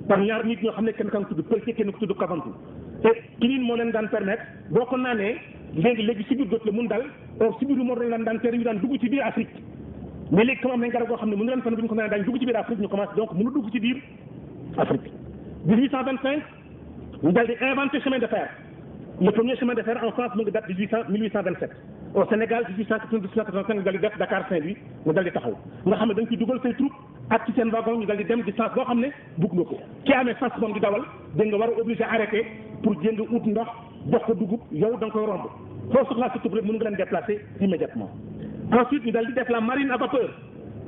par ñaar nit ñoo xam ne kenn kan tudd Pelletier kenn ko tudd Caventou te quinine moo leen daan permettre boo ko naanee léegi si biir dootu la mun dal or si biir moo doon daan tere ñu daan dugg ci biir Afrique mais léegi comme am nañ garab goo xam ne mënu leen fan bu ñu ko naan daañu dugg ci biir Afrique ñu commencé donc mënu dugg ci biir Afrique 1825 ñu dal di inventé chemin de fer le premier chemin de fer en France mu ngi date 1827 au Sénégal 1885 ñu dal di def Dakar Saint-Louis mu dal di taxaw nga xam ne dañ ciy dugal say troupe ak ci seen wagon ñu dal di dem distance boo xam ne bugg nga ko ki amee fas moom di dawal dégg nga war a obligé arrêté pour jéng ut ndox jox ko dugub yow da nga koy romb foo soxlaa sa troupe rek mën nga leen déplacer immédiatement ensuite ñu dal di def la marine à vapeur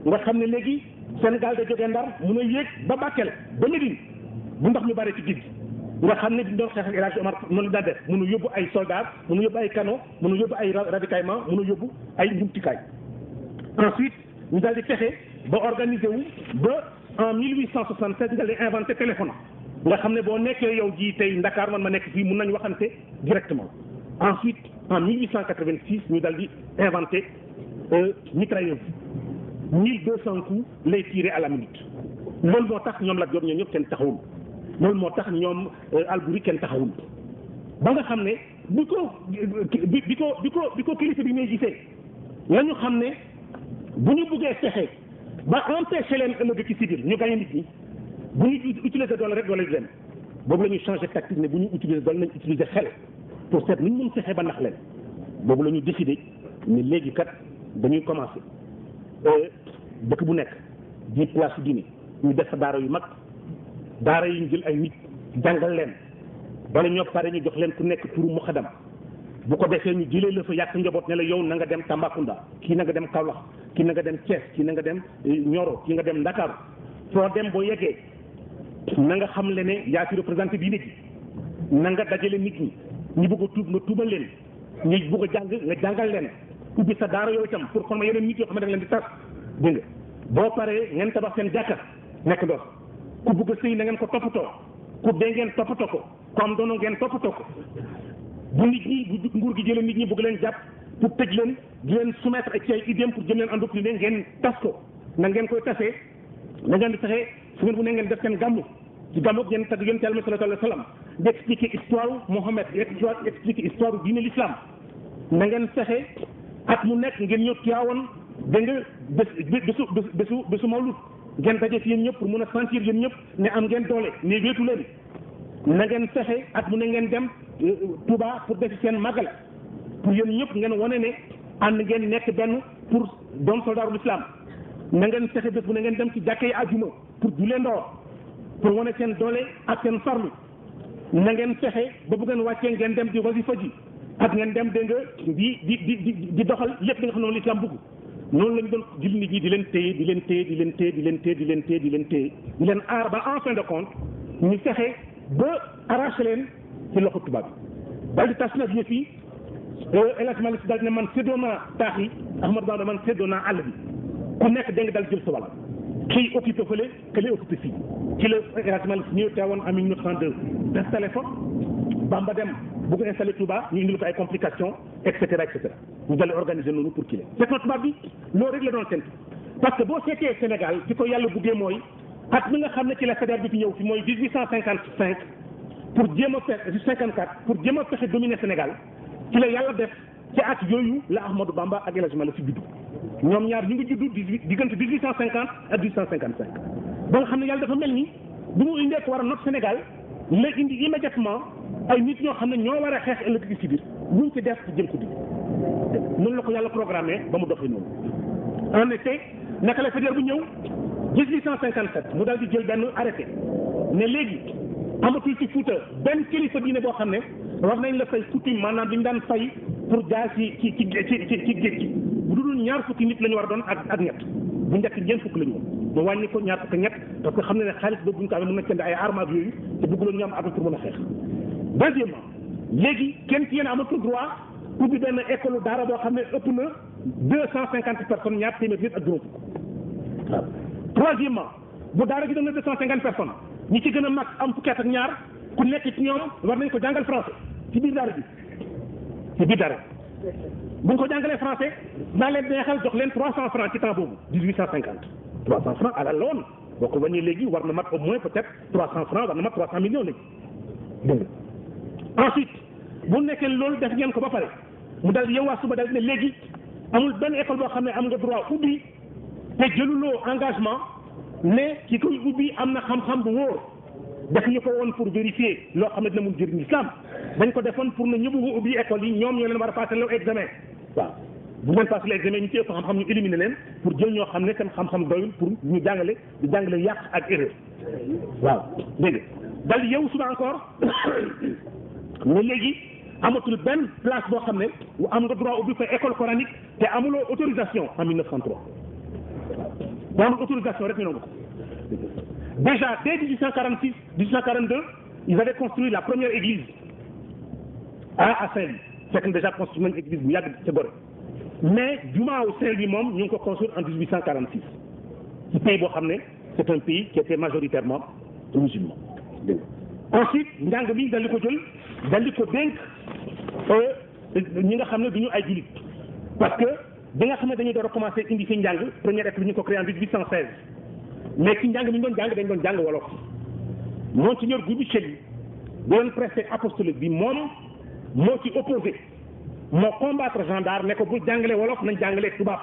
nga xam ne léegi Sénégal da jógee Ndar mun a yéeg ba Bakel ba Médine bu ndox mi bari ci géej nga xam ne di doon xeex ak El Hadji Omar noonu la def mun a yóbbu ay soldats mun a yóbbu ay canons mun a yóbbu ay ravitaillement mun a yóbbu ay njumtikaay ensuite ñu dal di fexe ba organiser wu ba en 1867 ñu dal di inventé téléphone nga xam ne boo nekkee yow ji tey Ndakaar man ma nekk fii mun nañu waxante directement ensuite en 1886 ñu dal di inventé mitrailleuse 1200 coups lay tiré à la minute loolu moo tax ñoom Lat Joor ñoom ñëpp kenn taxawul loolu moo tax ñoom Alboury kenn taxawul ba nga xam ne bi ko kilifa bi may gisee la ñu xam ne bu ñu buggee fexe ba empêcher leen ëllëg ci civil ñu gañe nit ñi bu ñu utiliser doole rek doole leen boobu la ñuy changé tactique ne bu ñu utiliser doole nañ utiliser xel pour seet nu ñu mën fexe ba nax leen boobu la ñu décidé ne léegi kat dañuy commencé dëkk bu nekk di place diine ñu def fa daara yu mag daara yi ñu jël ay nit jàngal leen bala ñoo pare ñu jox leen ku nekk turu muxadam bu ko defee ñu jëlee la fa yàq njaboot ne la yow na nga dem Tambacounda kii na nga dem Kaolack kii na nga dem Thiès kii na nga dem Nioro kii nga dem Ndakaaru foo dem boo yeggee na nga xam le ne yaa fi représenté bii nit ñi na nga dajale nit ñi ñu bëgg a tuub nga tuubal leen ñu bëgg a jàng nga jàngal leen ubbi sa daara yooyu itam pour former yeneen nit yoo xam ne da nga leen di tas dégg nga boo paree ngeen tabax seen jàkka nekk ndox ku bëgg a sëy na ngeen ko toppatoo ku dee ngeen toppatoo ko comme doon ngeen toppatoo ko bu nit ñi bu nguur gi jëlee nit ñi bëgg leen jàpp pour tëj leen di leen soumettre ak ci ay idéem pour jëm leen endoctriner ngeen tas ko na ngeen koy tasee na ngeen di fexe su ngeen bu ne ngeen def seen gàmmu ci gàmmu ngeen tagg yonent Yàlla sallallahu alayhi wa sallam di expliquer histoire Mohammed di expliquer histoire diine l'islam na ngeen fexe at mu nekk ngeen ñëw Tiwaawan da nga bésu mawlud ngeen daje fi yéen ñëpp pour mën a sentir yéen ñëpp ne am ngeen doole ne wéetu leen na ngeen fexe at mu ne ngeen dem Touba pour def seen màggal pour yéen ñëpp ngeen wane ne ànd ngeen nekk benn pour doon soldaaru l'islam na ngeen fexe bés bu ne ngeen dem ci jàkka yi àjjuma pour julee ndoor pour wane seen doole ak seen farlu na ngeen fexe ba bu ngeen wàccee ngeen dem di wasifa ji ak ngeen dem dégg nga di doxal lépp li nga xam ne moom l'islam bëgg noonu la ñu doon jël nit ñi di leen téye di leen téye di leen téye di leen téye di leen téye di leen téye di leen aar ba en fin de compte ñu fexe ba arraché leen ci loxo tubaab bi daal di tas nag ñu fii El Hadj Malick daal di ne man séddoo naa taax yi Ahmadou Bamba man séddoo naa àll bi ku nekk dégg nga daal jël sa wàll kii occupé fële que lay occupé fii ci la El Hadj Malick ñëw teewoon en 1902 installé fa Bamba dem bu ko installé Touba ñu indil ko ay complications et cetera ñu daal di organiser noonu pour kii la fekk na tubaab bi loolu rek la doon séntu parce que boo seetee Sénégal ci ko yàlla buggee mooy at mi nga xam ne ci la Faidherbe bi fi ñëw fi mooy 1855 pour jéem a fexe 54 pour jéem a fexe dominer Sénégal ci la yàlla def ci at yooyu la Ahmadou Bamba ak El Hadj Malick fi juddu ñoom ñaar ñu ngi juddu diggante 1850 ak 1855 ba nga xam ne yàlla dafa mel ni bu mu indee ko war a not Sénégal la indi immédiatement ay nit ñoo xam ne ñoo war a xeex ëllëg ci biir buñ ci def ci jël ko di noonu la ko yàlla programmé ba mu doxee noonu en effet naka la Faidherbe bu ñëw 1857 mu daal di jël benn arrêté ne léegi amatul ci Fuuta benn kilifa diine boo xam ne wax nañ la fay coutume maanaam li ñu daan fay pour jaar ci géej gi bu dul ñaar fukki nit la ñu war a doon ak ñett bu njëkk ñeent fukk la ñu woon mu wàññi ko ñaar fukk ñett parce que xam ne ne xaalis boobu bu ñu ko amee mën na jënd ay armes ak yooyu te bëgguloon ñu am arme pour mën a xeex. deuxièmement léegi kenn ci yéen amatul droit ubbi benn école daara boo xam ne ëpp na 250 personnes ñaar téeméer nit ak juróom fukk waaw. troisièmement bu daara gi doon na 250 personnes ñi ci gën a mag am fukki at ak ñaar ku nekk ci ñoom war nañ ko jàngal français ci biir daara bi ci biir daara bu ñu ko jàngalee français naa leen neexal jox leen 300 francs ci temps boobu 1850 300 francs alal la woon boo ko wàññee léegi war na mat au moins peut-être 300 francs war na mat 300 millions léegi dégg nga ensuite bu nekkee loolu def ngeen ko ba pare mu dal yow waa suba dal ne léegi amul benn école boo xam ne am nga droit ubbi te jëluloo engagement ne ki koy ubbi am na xam-xam bu wóor def ñu ko woon pour vérifier loo xam ne dina mun jëriñ islam dañ ko defoon pour ne ñëpp ubbi école yi ñoom ñoo leen war a passé loo examen waaw bu ngeen passé le examen ñu ci ëpp xam-xam ñu éliminer leen pour jël ñoo xam ne seen xam-xam doyul pour ñu jàngale di jàngale yàq ak erreur waaw dégg nga dal yow suba encore ne léegi amatul benn place boo xam ne am nga droit ubbi fa école coranique te amuloo autorisation en 1903 waaw amul autorisation rek ñu nangu ko déjà dès 1846 1842 ils avaient construit la première église à Saint-Louis fekk na déjà construit nañ église bu yàgg ca Gorée mais jumaa wu Saint-Louis moom ñu ngi ko construire en 1846 ci pays boo xam ne c'est un pays qui était majoritairement musulman. ensuite njàng bi dal di ko jël dal di ko dénk ñi nga xam ne du ñu ay jullit parce que bi nga xam ne dañuy door a commencé indi fi njàng première école ñu ngi ko créé en 1816 mais ci njàng mi ñu doon jàng dañ doon jàng wolof Monseigneur Guibicelli bi doon préfet apostolique bi moom moo ci opposé moo combattre gendarme ne ko bu jàngalee wolof nañ jàngalee tubaab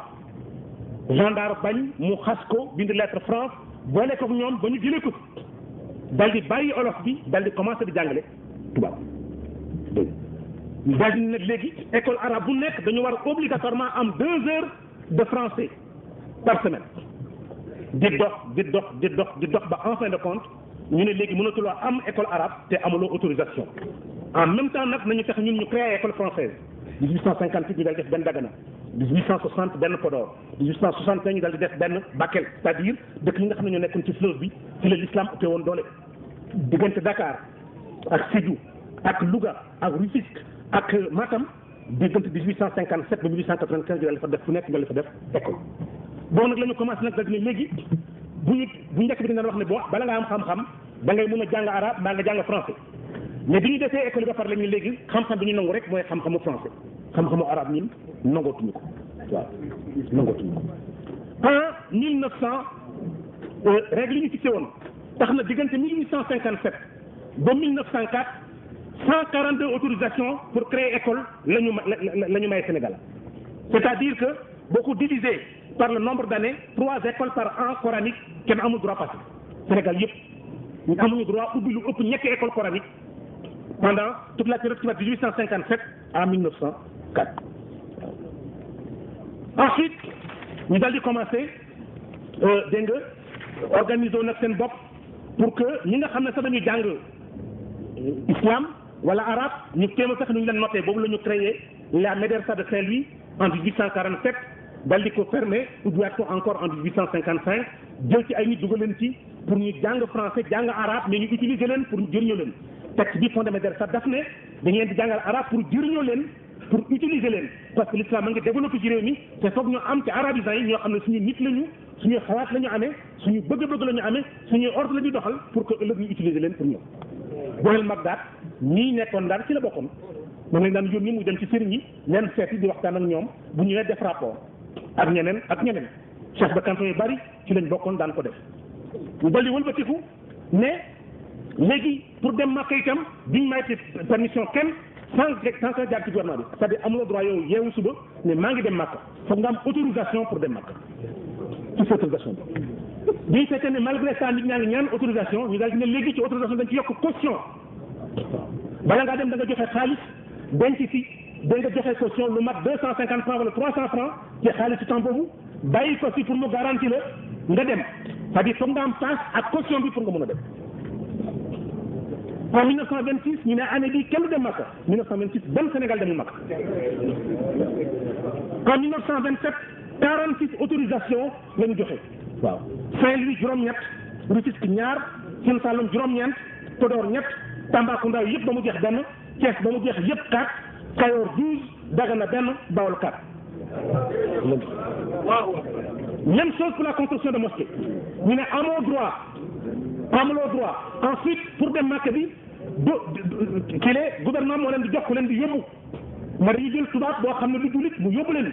gendarme bañ mu xas ko bind lettre France boole ko ñoom ba ñu jëlee ko dal di bàyyi wolof bi dal di commencé di jàngale tubaab dal di nag léegi école arabe bu nekk dañu war obligatoirement am 2 heures de français par semaine di dox ba en fin de compte ñu ne léegi mënatuloo am école arabe te amuloo autorisation en même temps nag nañu fexe ñun ñu créé école française 1858 ñu dal def benn Dagana 1860 benn Podor 1861 ñu dal di def benn Bakel c'est-à-dire dëkk yi nga xam ne ñoo nekkoon ci fleuve bi ci la l'islam ëppee woon doole diggante Dakar ak Sédhiou ak Louga ak Rufisque ak Matam diggante 1857 ba 1895 ñu dal di fa def fu nekk ñu dal di fa def école boo nag la ñu commencé nag dal di ne léegi bu njëkk bi dañ daan wax ne boo bala nga am xam-xam da ngay mën a jàng arabe mbaa nga jàng français mais bi ñu defee école ba pare la ñu léegi xam-xam bi ñu nangu rek mooy xam-xamu français xam-xamu arabe ñun nangootuñu ko waaw nangootuñu ko. en 1900 règle yi ñu fixé woon tax na diggante 1857 ba 1904 142 autorisations pour créer école la ñu may Sénégal c'est-à-dire que boo ko divisé par le nombre d'années 3 écoles par an coranique kenn amul droit passé Sénégal yëpp ñu amuñu droit ubbi lu ëpp ñetti école coranique pendant toute la période qui va de 1857 à 1904. Ensuite ñu daal di commencé dégg nga organiser nag seen bopp pour que ñi nga xam ne sax dañuy jàng islam wala arabe ñu téema sax nu ñu leen noté boobu la ñu créé la Médersa de Saint-Louis en 1847 dal di ko fermé ubbiwaat ko encore en 1855 jël ci ay nit dugal leen ci pour ñu jàng français jàng arabe mais ñu utiliser leen pour jëriñoo leen texte bi fondé Médersa daf ne dañu leen di jàngal arabe pour jëriñoo leen pour utiliser leen parce que l'islam a ngi développé ci réew mi te foog ñu am ci arabisants yi ñoo xam ne suñu nit lañu suñuy xalaat la ñu amee suñu bëgg-bëgg la ñu amee suñuy ordre la ñuy doxal pour que ëllëg ñu utiliser leen pour ñoom. Bohel Magdad ñii nekkoon daal ci la bokkoon moom lañ daan yónni muy dem ci sëriñ yi leen seeti di waxtaan ak ñoom bu ñëwee def rapport ak ñeneen chef de canton yu bari ci lañ bokkoon daan ko def ñu daldi wëlbatiku ne léegi pour dem Makka itam biñ may permission kenn sans que jaar ci gouvernement bi c'est-à-dire amuloo droit yow yeewu suba ne maa ngi dem Makka foog nga am autorisation pour dem Makka ci autorisation bi biñ fekkee ne malgré ça nit ñaa ngi ñaan autorisation ñu daal di ne léegi ci autorisation dañ ci yokk caution bala ngaa dem da nga joxe xaalis denc ci da nga joxe caution lu mat 250 francs wala 300 francs ci xaalis ci temps boobu bàyyi ko si pour mu garantie la nga dem c'est-à-dire foog nga am passe ak caution bi pour nga mën a dem. En 1926 ñu ne année bii kenn du dem Makka 1926 benn Sénégal demul Makka en 1927 46 autorisations la ñu joxe waaw Saint-Louis juróom-ñett Rufisque ñaar Sine Saloum juróom-ñeent Podor ñett Tambacounda yëpp ba mu jeex benn Thiès ba mu jeex yëpp 4 Kayor 12 Dagana benn Bawol 4. Même chose pour la construction de mosquée ñu ne amuloo droit ensuite pour dem Makka bi kii le gouvernement moo leen di jox ku leen di yóbbu ma dañuy jël tubaab boo xam ne du jullit mu yóbbu leen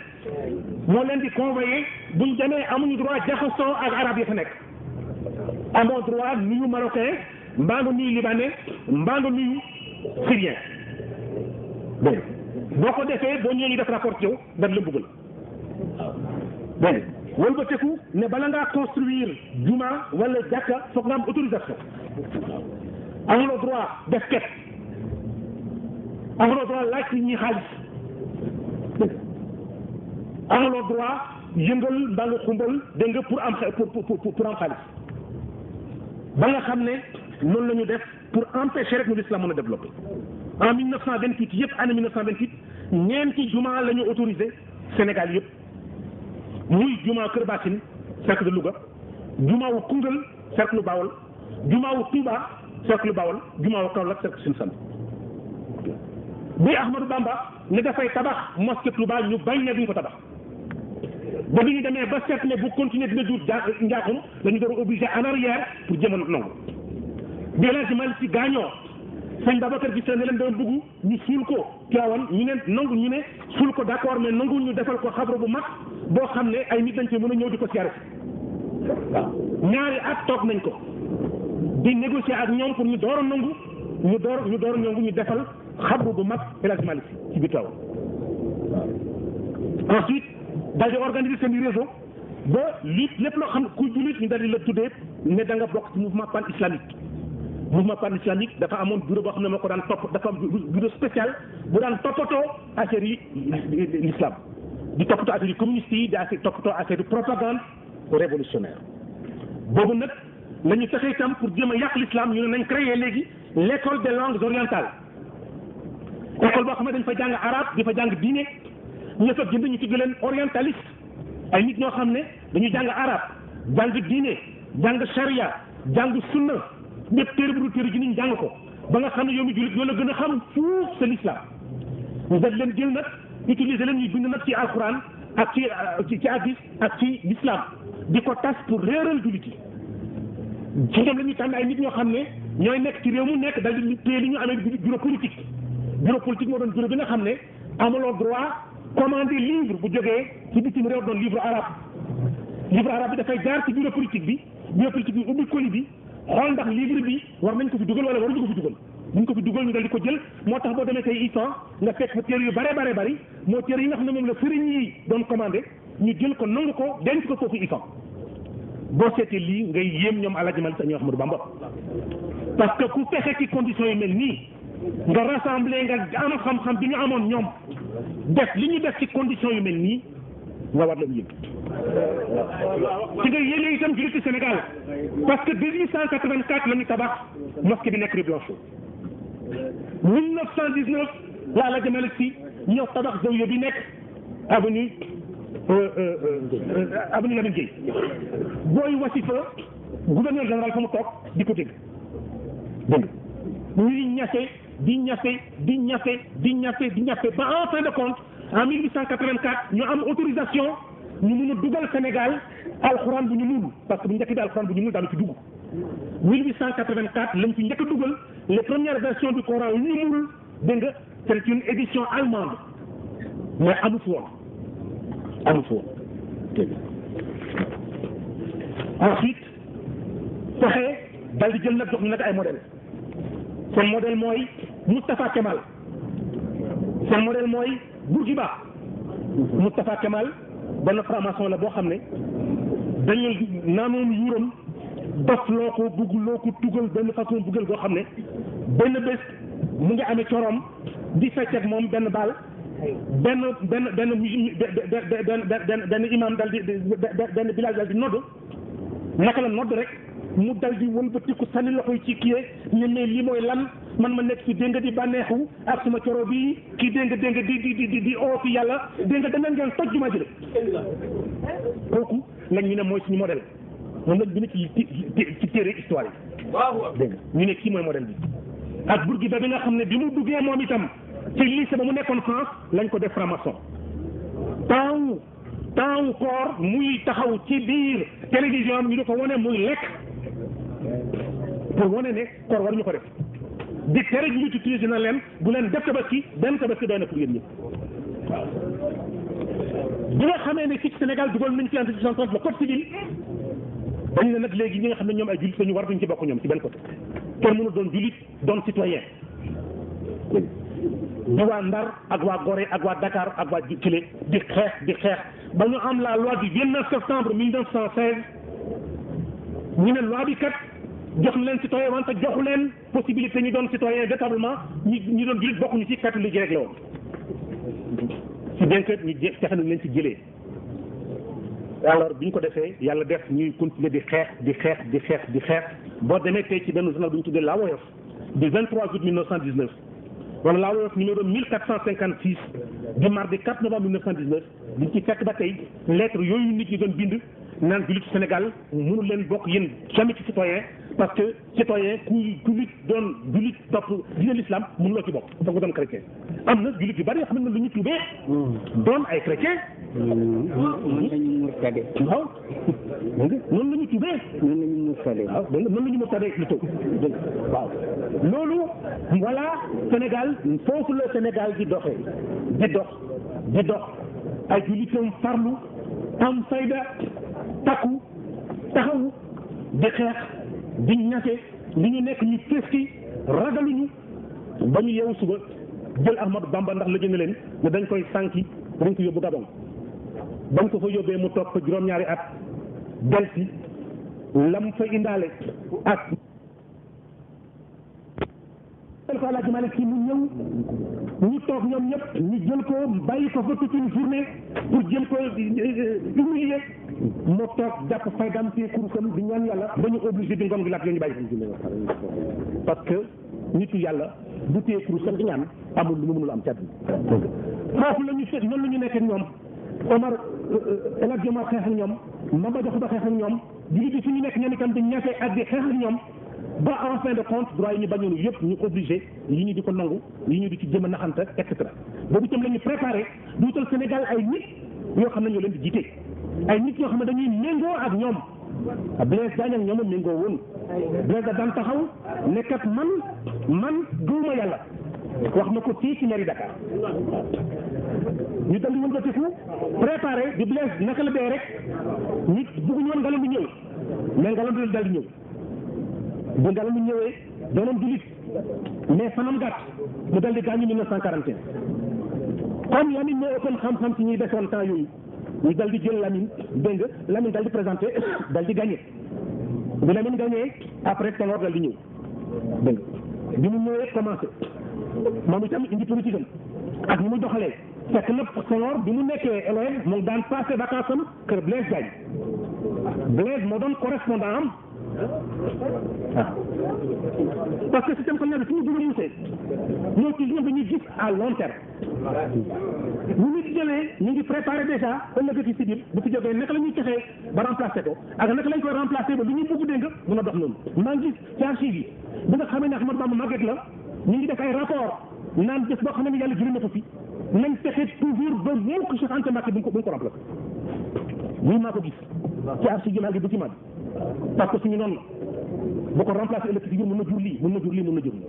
moo leen di convoyer buñ demee amuñu droit jaxasoo ak arab yi fa nekk amoo droit nuyu marocain mbaa nga nuyu libanais mbaa nga nuyu syrien dégg boo ko defee boo ñëwee ñu def rapport ci yow dañ la buggal dégg wëlbateku ne bala ngaa construire juma wala jàkka foog nga am autorisation amuloo droit def ket amuloo droit laaj ci ñi xaalis amuloo droit yëngal mbaa nga xumbal dégg nga pour am xaalis ba nga xam ne noonu la ñu def pour empêcher rek ñu l'islam mën a développer en 1928 yëpp année 1928 ñeenti juma la ñu autorisé Sénégal yëpp muy juma Kër Bassine cercle de Louga juma wu Koungheul cercle Bawol juma wu Touba cercle Bawol juma wu Kaolack cercle Sine Saloum bi Ahmadou Bamba ne dafay tabax mosquée Touba ñu bañ ne duñ ko tabax ba bi ñu demee ba seet ne bu continuer dina jur njaaxum dañu doon obligé en arrière pour jëm a nangu bi El Hadji Malick Sy gaañoo sëñ Babacar Gis ne leen doon bëgg ñu suul ko Tiwaawan ñu ne nangu ñu ne suul ko d'accord mais nangu ñu defal ko xabru bu mag boo xam ne ay nit dañ ci mën a ñëw di ko siyaare waaw ñaari at toog nañ ko di négocier ak ñoom pour ñu door a nangu ñu door a nangu ñu defal xabru bu mag El Hadji Malick Sy ci biir Tiwaawan ensuite daal di organiser seen réseau ba lépp loo xam ne ku jullit ñu daal di la tuddee ne da nga bokk ci mouvement pan islamique dafa amoon bureau boo xam ne moo ko daan topp dafa am bureau spécial bu daan toppatoo affaire yi l'islam di toppatoo affaire yi communiste yi di toppatoo affaire yi propagande révolutionnaire boobu nag la ñu fexe itam pour jéem a yàq l'islam ñu ne nañ créer léegi l'école des langues orientales école boo xam ne dañ fa jàng arabe di fa jàng diine ñu fa jënd ñu tudd leen orientaliste ay nit ñoo xam ne dañuy jàng arabe jàng diine jàng charia jàng sunna ñëpp téere bu dul téere ji niñ jàng ko ba nga xam ne yow mi jullit ñoo la gën a xam fuuf c'est l'islam ñu def leen jël nag utiliser leen ñuy bind nag ci alquran ak ci hadis ak ci l'islam di ko tas pour réeral jullit yi ci ñoom la ñuy tànn ay nit ñoo xam ne ñooy nekk ci réew mu nekk dal di téye li ñu amee bureau politique moo doon bureau bi nga xam ne amuloo droit commander livre bu jógee ci bitim réew doon livre arabe bi dafay jaar ci bureau politique bi ubbi colis bi xool ndax livre bi war nañ ko fi dugal wala waruñu ko fi dugal buñ ko fi dugal ñu dal di ko jël moo tax boo demee tey ISAN nga fekk fa téere yu bare bari moo téere yi nga xam ne moom la sëriñ yi doon commandé ñu jël ko nangu ko denc ko foofu ISAN boo seetee lii ngay yéem ñoom Alaaji Malick Sy Ahmadou Bamba parce que ku fexe ci conditions yu mel nii nga rassemblé nga am xam-xam bi ñu amoon ñoom def li ñu def ci conditions yu mel nii nga war leen yéem ci nga yéene itam jullit Sénégal parce que 1884 la ñu tabax mosquée bi nekk rue Blanchot 1919 la Alaaji Malick Sy ñëw tabax zawiya bi nekk avenue Lamine Gueye booy wasifa gouverneur général fa mu toog di ko dégg ñuy ñafe ba en fin de compte en 1884 ñu am autorisation ñu mun a dugal Sénégal alxuraan bu ñu muul parce que bu njëkk bi alxuraan bu ñu muul daanu ci dugg 1884 lañ ci njëkk a dugal les premières versions du Coran yu ñu muul dégg nga c'est une édition allemande mais amu fi woon ensuite fexe dal di jël nag jox ñu nag ay modèle seen modèle mooy Moustapha Kemal seen modèle mooy Bourguiba Moustapha Kemal benn franc-maçon la boo xam ne dañu naanoon yuuram dof loo ko bugg loo ko tugal benn façon buggal boo xam ne benn bés mu ngi amee corom di fecc ak moom benn baal benn imam dal di benn village dal di nodd naka la nodd rek mu dal di wëlbatiku sànni loxo yi ci kii ñu ne lii mooy lan man ma nekk fi dégg nga di bànneexu ak suma coro bi kii dégg nga di oo fi yàlla dégg nga dana ngeen toj jumaa ji kooku lañ ñu ne mooy suñu modèle moom lañ bind ci téere histoire yi dégg nga ñu ne kii mooy modèle bi ak Bourguiba bi nga xam ne bi mu duggee moom itam ci lycée ba mu nekkoon France lañ ko def franc-maçon temps koor muy taxaw ci biir télévision am ñu di ko wane muy lekk pour wane ne koor war ñu ko def di tere ñu utilisé na leen bu leen def tabaski benn tabaski doy na pour yéen ñëpp waaw bi nga xamee ne fii ci Sénégal dugal nañ ci article 130 le code civil dañu ne nag léegi ñi nga xam ne ñoom ay jullit lañu war duñ ci bokk ñoom ci benn côté kenn mënu doon jullit doon citoyen di waa Ndar ak waa Gorée ak waa Dakar ak waa Kile di xeex ba ñu am la loi du 29 septembre 1916 ñu ne loi bi kat jox na leen citoyen wante joxu leen possibilité ñu doon citoyen véritablement ñi doon jullit bokkuñu ci catholique yi rek la woon si bien que ñu fexe nañ leen ci jëlee alors bi ñu ko defee yàlla def ñuy continuer di xeex boo demee tey ci benn journal bu ñu tuddee La Woyof du 23 août 1919 wala La Woyof numéro 1456 du mardi 4 novembre 1919 liñ ci fekk ba tey lettre yooyu nit ñi doon bind naan jullitu Sénégal mënu leen bokk yéen jamais ci citoyen parce que citoyen ku jullit doon jullit topp dina l'islam mënuloo ci bokk foog nga doon chrétien am na jullit yu bari yoo xam ne lu ñu tuubee doon ay chrétien noonu la ñu murtade waaw noonu la ñu tuubee noonu la ñu murtade waaw noonu la ñu murtade plutôt waaw loolu voilà Sénégal foofu la Sénégal di doxee di dox ay jullitam farlu am fayda takku taxaw di xeex di ñafe li ñu nekk ñu festi ragaluñu ba ñu yeewu suba jël Ahmadou Bamba ndax la jënd leen ne dañ koy sànki dañ ko yóbbu Gabon bañ ko fa yóbbee mu toog fa juróom-ñaari at delsi lam fa indaale ak ko Alaaji Malick Sy mu ñëw ñu toog ñoom ñëpp ñu jël ko bàyyi ko fa toute une journée pour jël ko humilier moo toog jàpp faydam ci kurusam di ñaan yàlla ba ñu obligé bi ngoon gi laat yoo ñu bàyyi parce que nitu yàlla bu téye kurusam di ñaan amul lu mu mënul am ci àdduna foofu la ñu seet noonu la ñu nekk ak ñoom Omar El Hadj Omar xeex ak ñoom Maba Jaxu Ba xeex ak ñoom jullit yi suñu nekk ñoom itam di ñafe ak di xeex ak ñoom ba en fin de compte droit yi ñu bañoon yëpp ñu obligé yi ñu di ko nangu yi ñu di ci jëm a naxante et cetera boobu itam la ñu préparé duutal Sénégal ay nit yoo xam ne ñoo leen di jiite ay nit yoo xam ne dañuy méngoo ak ñoom Blaise Diagne ak ñoom méngoo woon Blaise da daan taxaw ne kat man gëwuma yàlla wax na ko fii ci mairie Dakar ñu dal di wëlbatiku préparé di Blaise naka la dee rek nit bëgguñu woon Ngalandou ñëw mais Ngalandou dal di ñëw bu Ngalandou ñëwee doonoon jullit mais fanam gàtt mu dal di gaañu 1941 comme Lamine moo ëppoon xam-xam ci ñuy defoon temps yooyu ñu dal di jël Lamine dégg nga Lamine dal di présenté dal di gagné bi Lamine gagné après Senghor dal di ñëw dégg nga bi mu ñëwee commencé moom itam indi politique am ak ni muy doxalee fekk na Senghor bi mu nekkee élève moom daan passé vacances am kër Blaise Diagne Blaise moo doon correspondant am parce que système scolaire bi fi ñu bëgg a muusee ñoo ci ñoom dañuy gis à long terme ñu nit jëlee ñu ngi préparé déjà ëllëg ci si biir bu fi jógee naka la ñuy fexee ba remplacer ko ak naka lañ koy remplacer ba lu ñuy bëgg dégg nga mën a dox noonu maa ngi gis ci archive yi bi nga xamee ne Ahmadou Bamba màgget la ñu ngi def ay rapport naan bés boo xam ne yàlla jëlee na ko fi nañ fexe toujours ba mukk Cheikh Anta Mbacké bu ñu ko remplacer lii maa ko gis ci archive yi maa ngi document parce que suñu noonu la boo ko remplacer ëllëg ci biir mën na jur lii mën na jur lii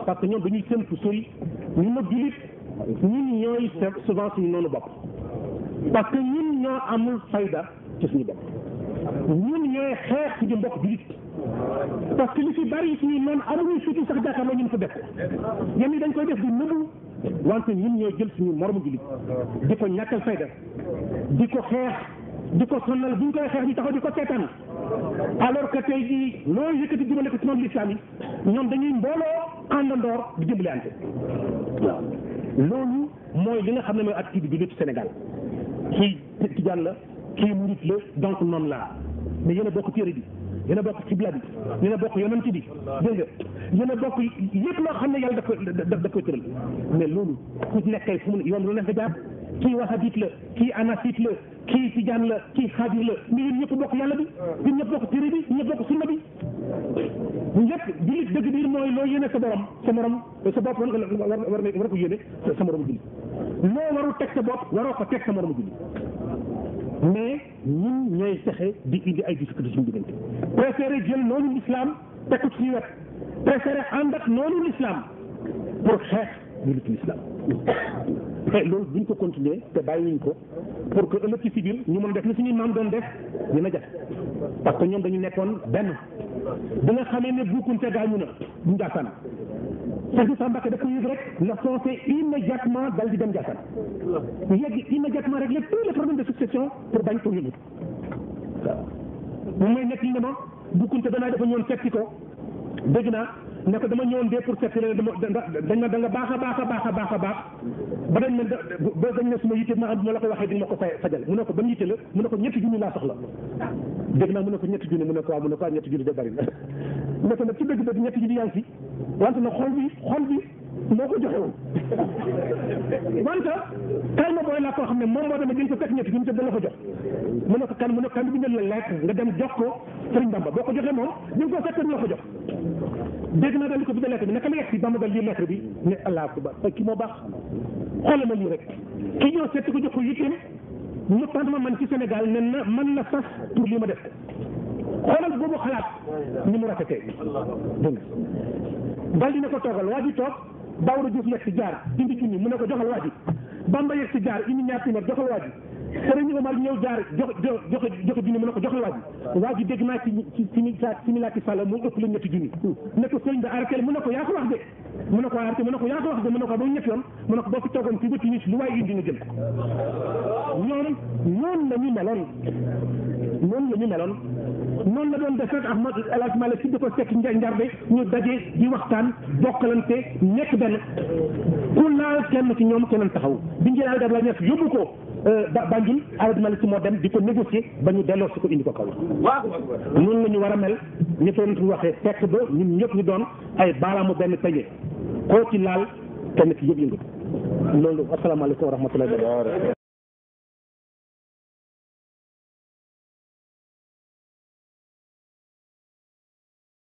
parce que ñoom dañuy séntu sori ñu ma jullit ñun ñooy souvent suñu noonu bopp parce que ñun ñoo amul fayda ci suñu bopp ñun ñooy xeex suñu mbokk jullit parce que li fi bari suñu noonu amuñu surtout sax jàkkaarloo ñun fa def ñenn ñi dañ koy def di nëbbu wante ñun ñooy jël suñu moromu jullit di ko ñàkkal fayda di ko xeex di ko sonal bu ñu koy xeex ñu taxaw di ko seetaan alors que tey jii loolu yëkkati jëmale ko ci noonu l'islam yi ñoom dañuy mbooloo àndandoor di dimbalante waaw loolu mooy li nga xam ne mooy attitude bi ci Sénégal kii tijaan la kii murit la donc noonu laa mais yéen a bokk téere bi yéen a bokk xibla bi yéen a bokk yonent bi dégg nga yéen a bokk yëpp loo xam ne yàlla daf koy tëral mais loolu ku nekkay fu mu yoon lu nekk jaar kii wahabit la kii anasite la kii tijaan la kii xaadir la mais yéen ñëpp bokk yàlla bi ñun ñëpp bokk téere bi ñëpp bokk sunna bi ñëpp jullit dëgg biir mooy loo yéene sa borom sa morom sa bopp war ko yéene sa morom jullit loo warul teg sa bopp waroo ko teg sa morom jullit mais ñun ñooy fexe di indi ay difficulté suñu diggante préféré jël noonu l'islam teg ko suñu wet préféré ànd ak noonu l'islam pour xeex jullit l'islam te loolu buñ ko continuer te bàyyiwuñ ko pour que ëllëg ci biir ñu mën def ni suñuy maam doon def dina jafe parce que ñoom dañu nekkoon benn bi nga xamee ne bukkunte gaañu na bu Njaasaan Cheikh Issa Mbacké dafa yëg rek la foncé immédiatement dal di dem Njaasaan ñu yegg immédiatement régler tous les problèmes de succession pour bañ ko yëngu waaw mu may nekk li ne ma bukkunte danaa dafa ñëwoon setti ko dégg naa ne ko dama ñëwoon dee pour setti la dañ da nga baax a ba dañ ne suma yitte ma am ma la ko waxee di ma ko fajal mu ne ko ban yitte la mu ne ko ñetti junni laa soxla dégg naa mu ne ko ñetti junni mu ne ko waaw mu ne ko ñetti junni de bari na mu ne ko nag ci dëgg ñetti junni yaa ngi fi wante nag xol bi moo ko joxe woon wante kay ma booy laa koo xam ne moom moo dama jël ko fekk ñetti junni te da la ko jox mu ne ko kan bi bindal la lettre nga dem jox ko Sëriñ Bamba boo ko joxee moom ñu ngi ko fekk du la ko jox dégg naa daal di ko bindal lettre bi naka la yegg si Bamba dal lii lettre bi ne allah akbar kii moo baax xoolal ma lii rek kii ñëw seet ko jox ko yitteem ñu tant ma man ci Sénégal ne na man la sas pour lii ma def xoolal boobu xalaat ni mu rafetee dégg nga dal dina ko toogal waa ji toog Daouda Diouf yegg si jaar indi junni mu ne ko joxal waa ji Bamba yegg si jaar indi ñaar téeméer joxal waa ji Sëriñ Omar ñëw jaar joxe junni mu ne ko joxal waa ji dégg naa ci similaati Sall mu ëpp la ñetti junni ne ko sëriñ bi arrêté mu ne ko yaa ko wax de mu ne ko arrêté mu ne ko yaa ko wax de mu ne ko ba ñett yoon mu ne ko boo fi toogoon fii ba ci lu waay indi nga jël ñoom noonu la ñu meloon noonu la doon def rek Ahmad El Hadj Malick si di ko sekk njarbe ñu daje di waxtaan bokkalante nekk benn ku laal kenn ci ñoom keneen taxaw biñ jëlee Alioune Abdoulaye Niass yóbbu ko Banjul Alioune Malick si moo dem di ko négocier ba ñu delloo si ko indi ko kaw noonu la ñu war a mel ñu doon waxee fekk ba ñun ñëpp ñu doon ay baaraamu benn peñe koo ci laal kenn ci yëpp yëngatu loolu asalaamaaleykum wa rahmatullahi